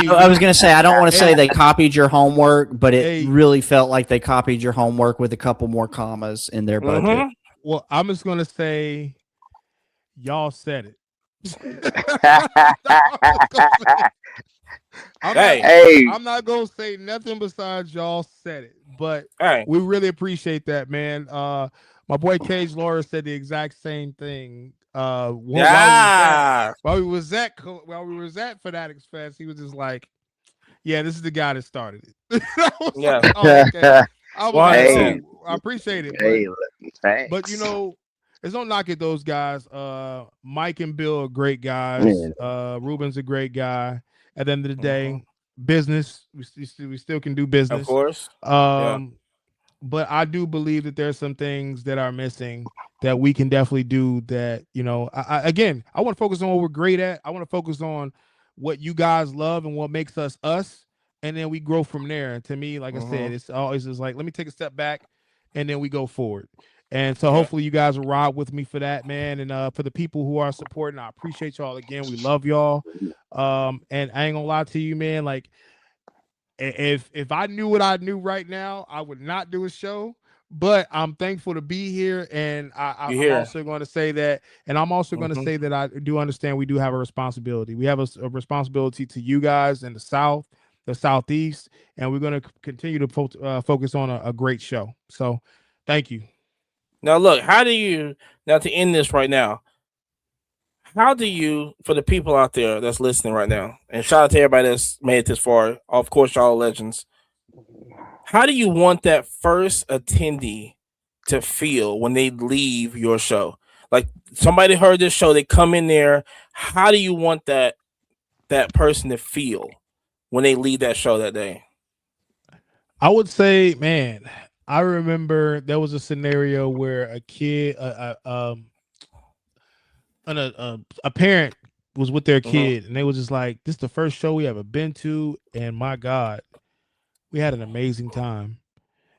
I was going to say, I don't want to say they copied your homework, but it really felt like they copied your homework with a couple more commas in their budget. Mm-hmm. Well, I'm just going to say, y'all said it. I'm not going to say nothing besides y'all said it, but we really appreciate that, man. My boy Cage Laura said the exact same thing. While we was at Fanatics Fest, he was just like, "Yeah, this is the guy that started it." I appreciate it, but there's no knock at those guys. Mike and Bill are great guys. Ruben's a great guy. At the end of the day, business, we still can do business, of course. But I do believe that there's some things that are missing that we can definitely do that, I want to focus on what we're great at. I want to focus on what you guys love and what makes us us. And then we grow from there. And to me, like I said, it's always just like, let me take a step back and then we go forward. And so hopefully you guys will ride with me for that, man. And for the people who are supporting, I appreciate y'all again. We love y'all. And I ain't gonna lie to you, man. Like, if I knew what I knew right now, I would not do a show. But I'm thankful to be here, and I'm also going to say that, and I'm also going to say that I do understand we do have a responsibility. We have a responsibility to you guys in the South, the Southeast, and we're going to continue to focus on a great show. So, thank you. Now, look, how do you now to end this right now? How do you, for the people out there that's listening right now, and shout out to everybody that's made it this far, of course, y'all legends. How do you want that first attendee to feel when they leave your show? Like somebody heard this show, they come in there. How do you want that person to feel when they leave that show that day? I would say, man, I remember there was a scenario where a kid, a parent was with their kid, and they was just like, "This is the first show we ever been to, and my God, we had an amazing time."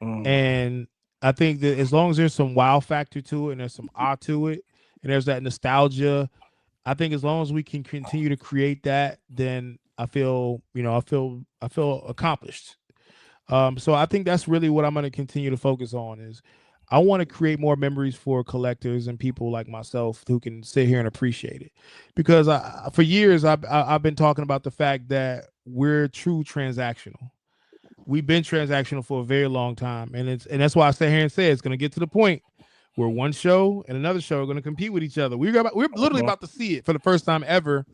And I think that as long as there's some wow factor to it, and there's some awe to it, and there's that nostalgia, I think as long as we can continue to create that, then I feel accomplished. So I think that's really what I'm going to continue to focus on is I want to create more memories for collectors and people like myself who can sit here and appreciate it. Because for years, I've been talking about the fact that we're true transactional. We've been transactional for a very long time. And that's why I sit here and say it's going to get to the point where one show and another show are going to compete with each other. We're literally about to see it for the first time ever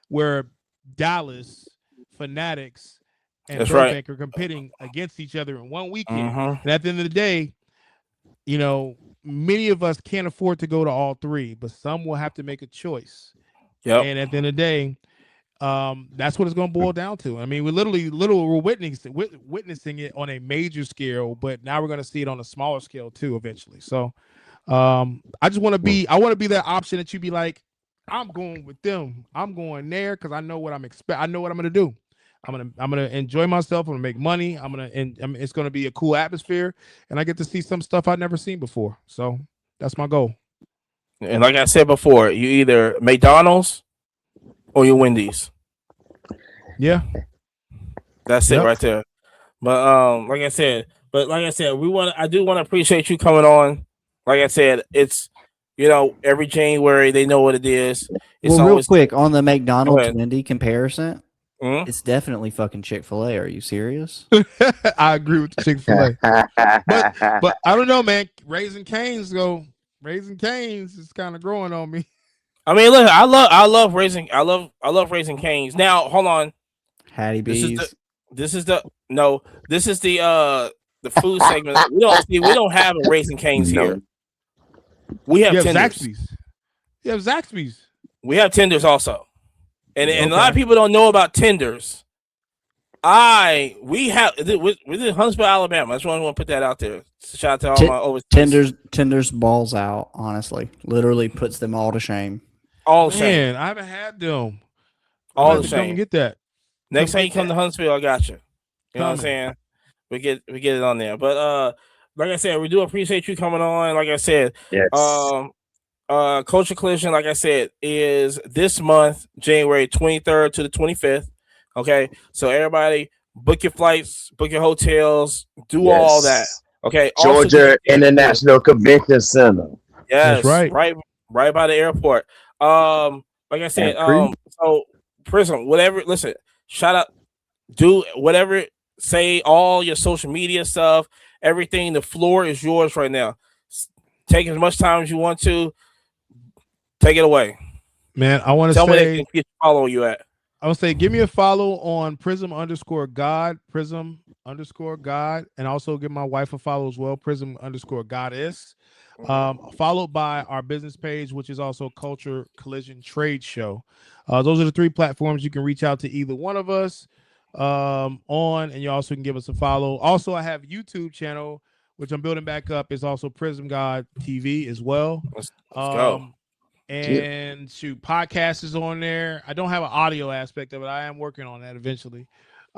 where Dallas, Fanatics, and Burbank are competing against each other in one weekend. And at the end of the day, many of us can't afford to go to all three, but some will have to make a choice. And at the end of the day, that's what it's going to boil down to. I mean, we're witnessing it on a major scale, but now we're going to see it on a smaller scale too eventually. So I want to be that option that you be like, I'm going with them. I'm going there because I know what I know what I'm going to do. I'm gonna enjoy myself. I'm gonna make money. It's gonna be a cool atmosphere, and I get to see some stuff I've never seen before. So that's my goal. And like I said before, you either McDonald's or your Wendy's. Yeah, that's it right there. But like I said, I do want to appreciate you coming on. Like I said, it's every January they know what it is. It's real quick on the McDonald's Wendy comparison. Mm-hmm. It's definitely fucking Chick-fil-A. Are you serious? I agree with Chick-fil-A. but I don't know, man. Raising Cane's is kind of growing on me. I mean, look, I love Raising Cane's. Now, hold on. Hattie B's. This is the food segment. We don't have a Raising Cane's here. We have tenders. You have Zaxby's. We have tenders also. And a lot of people don't know about tenders. We have within Huntsville, Alabama. I just want to put that out there. Shout out to all my overseas. Tenders balls out. Honestly, literally puts them all to shame. All the shame. Man, I haven't had them. All the shame. Come get that. Next time you come to Huntsville, I got you. You know what I'm saying? We get it on there. But like I said, we do appreciate you coming on. Like I said, yes. Culture Collision, like I said, is this month, January 23rd to the 25th. Okay, so everybody book your flights, book your hotels, do all that. Okay, Georgia International Convention Center. Yes, that's right by the airport. Like I said, so Prism, whatever. Listen, shout out, do whatever. Say all your social media stuff, everything. The floor is yours right now. Take as much time as you want to. Take it away, man. I want to tell me they can follow you at. I would say give me a follow on Prism_God, Prism_God, and also give my wife a follow as well, Prism_Goddess. Followed by our business page, which is also Culture Collision Trade Show. Those are the three platforms you can reach out to either one of us on, and you also can give us a follow. Also, I have a YouTube channel which I'm building back up. It's also Prism God TV as well. Let's go. And shoot, podcast is on there. I don't have an audio aspect of it. I am working on that eventually.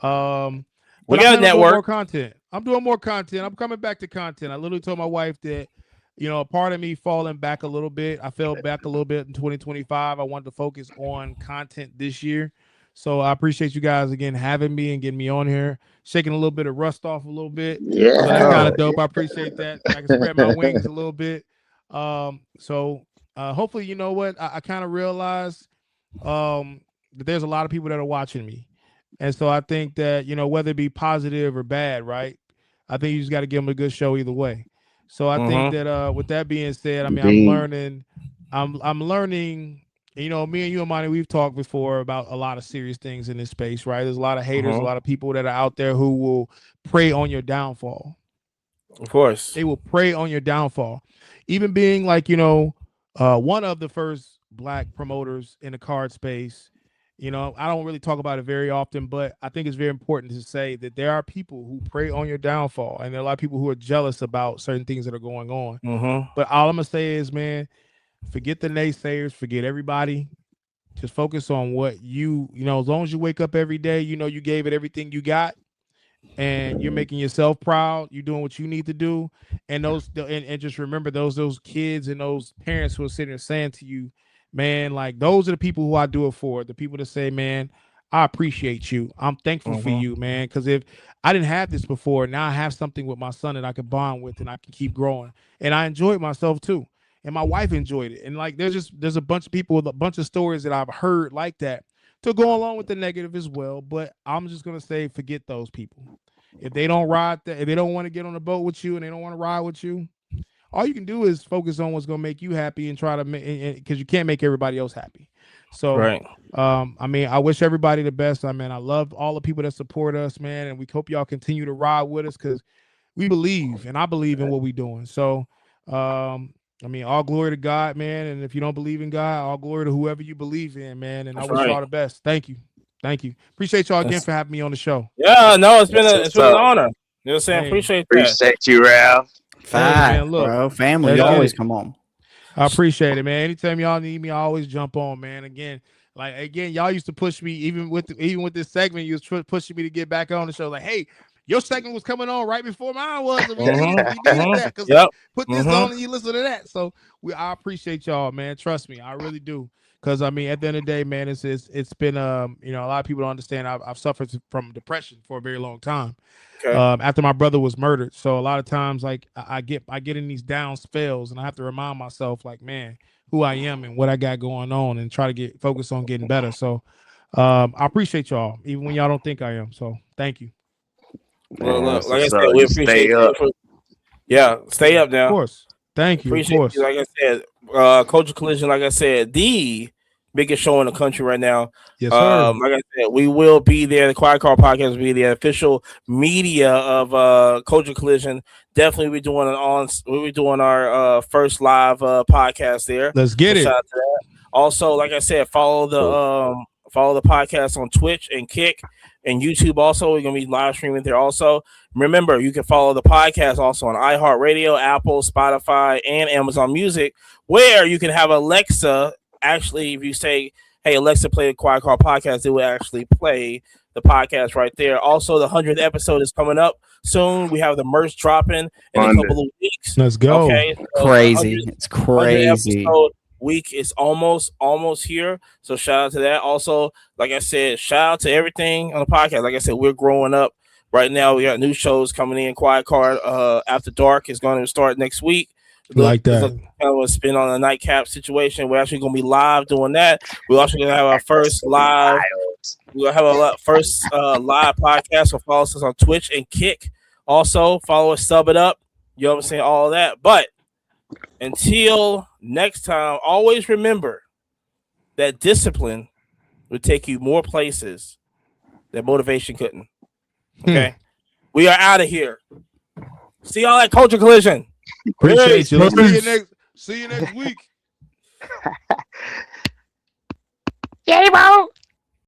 We got a network. More content. I'm doing more content. I'm coming back to content. I literally told my wife that, a part of me falling back a little bit. I fell back a little bit in 2025. I wanted to focus on content this year. So I appreciate you guys again having me and getting me on here, shaking a little bit of rust off a little bit. Yeah, so that's kind of dope. I appreciate that. I can spread my wings a little bit. Hopefully, you know what? I kind of realized that there's a lot of people that are watching me. And so I think that, whether it be positive or bad, right? I think you just got to give them a good show either way. So I think that with that being said, I mean, I'm learning. You know, me and you, Amani, we've talked before about a lot of serious things in this space, right? There's a lot of haters, a lot of people that are out there who will prey on your downfall. Of course. They will prey on your downfall. Even being like, you know, one of the first Black promoters in the card space, you know, I don't really talk about it very often, but I think it's very important to say that there are people who prey on your downfall, and there are a lot of people who are jealous about certain things that are going on. But all I'm going to say is, man, forget the naysayers, forget everybody. Just focus on what you know, as long as you wake up every day, you know, you gave it everything you got, and you're making yourself proud, you're doing what you need to do. And and just remember those kids and those parents who are sitting there saying to you, man, like, those are the people who I do it for. The people that say, man, I appreciate you. I'm thankful for you, man. Because if I didn't have this before, now I have something with my son that I can bond with and I can keep growing. And I enjoyed myself too. And my wife enjoyed it. And like, there's a bunch of people with a bunch of stories that I've heard like that to go along with the negative as well. But I'm just going to say, forget those people. If they don't if they don't want to get on the boat with you and they don't want to ride with you, all you can do is focus on what's going to make you happy and try to make, because you can't make everybody else happy. So, I mean, I wish everybody the best. I mean, I love all the people that support us, man. And we hope y'all continue to ride with us, because we believe, and I believe in what we're doing. So, I mean, all glory to God, man. And if you don't believe in God, all glory to whoever you believe in, man. And I wish y'all the best. Thank you. Thank you. Appreciate y'all again for having me on the show. Yeah, no, it's been an honor. You know what I'm saying? Appreciate you, Ralph. Man, look, bro, family, you always come on. I appreciate it, man. Anytime y'all need me, I always jump on, man. Again, y'all used to push me, even with this segment, you was pushing me to get back on the show. Like, hey, your segment was coming on right before mine was. And we needed that, because put this on and you listen to that. So I appreciate y'all, man. Trust me, I really do. Because I mean, at the end of the day, man, it's been you know, a lot of people don't understand. I've suffered from depression for a very long time. After my brother was murdered. So a lot of times, like, I get in these down spells, and I have to remind myself, like, man, who I am and what I got going on, and try to get focused on getting better. So I appreciate y'all, even when y'all don't think I am. So thank you. Well, look, like I said, we appreciate you. Stay up now. Of course. Thank you. Appreciate you. Like I said, Culture Collision, like I said, the biggest show in the country right now. Yes, sir. Like I said, we will be there. The Quiet Car Podcast will be the official media of Culture Collision. Definitely, we'll be doing our first live podcast there. Let's get it. Shout out to that. Also, like I said, follow the podcast on Twitch and Kick and YouTube. Also, we're gonna be live streaming there. Also, remember, you can follow the podcast also on iHeartRadio, Apple, Spotify, and Amazon Music, where you can have Alexa. Actually, if you say, hey, Alexa, play the Quiet Car Podcast, it will actually play the podcast right there. Also, the 100th episode is coming up soon. We have the merch dropping in a couple of weeks. Let's go. Okay, so crazy. It's crazy. Week is almost here. So shout out to that. Also, like I said, shout out to everything on the podcast. Like I said, we're growing up right now. We got new shows coming in. Quiet Car After Dark is going to start next week. Like that. Kind of a spin on a nightcap situation. We're actually going to be live doing that. We're also going to have our first live. We'll have a first live podcast. So follow us on Twitch and Kick. Also, follow us, sub it up. You know what I'm saying? All of that. But until next time, always remember that discipline will take you more places that motivation couldn't. Okay? We are out of here. See y'all at Culture Collision. Appreciate you. See you next week. Game on.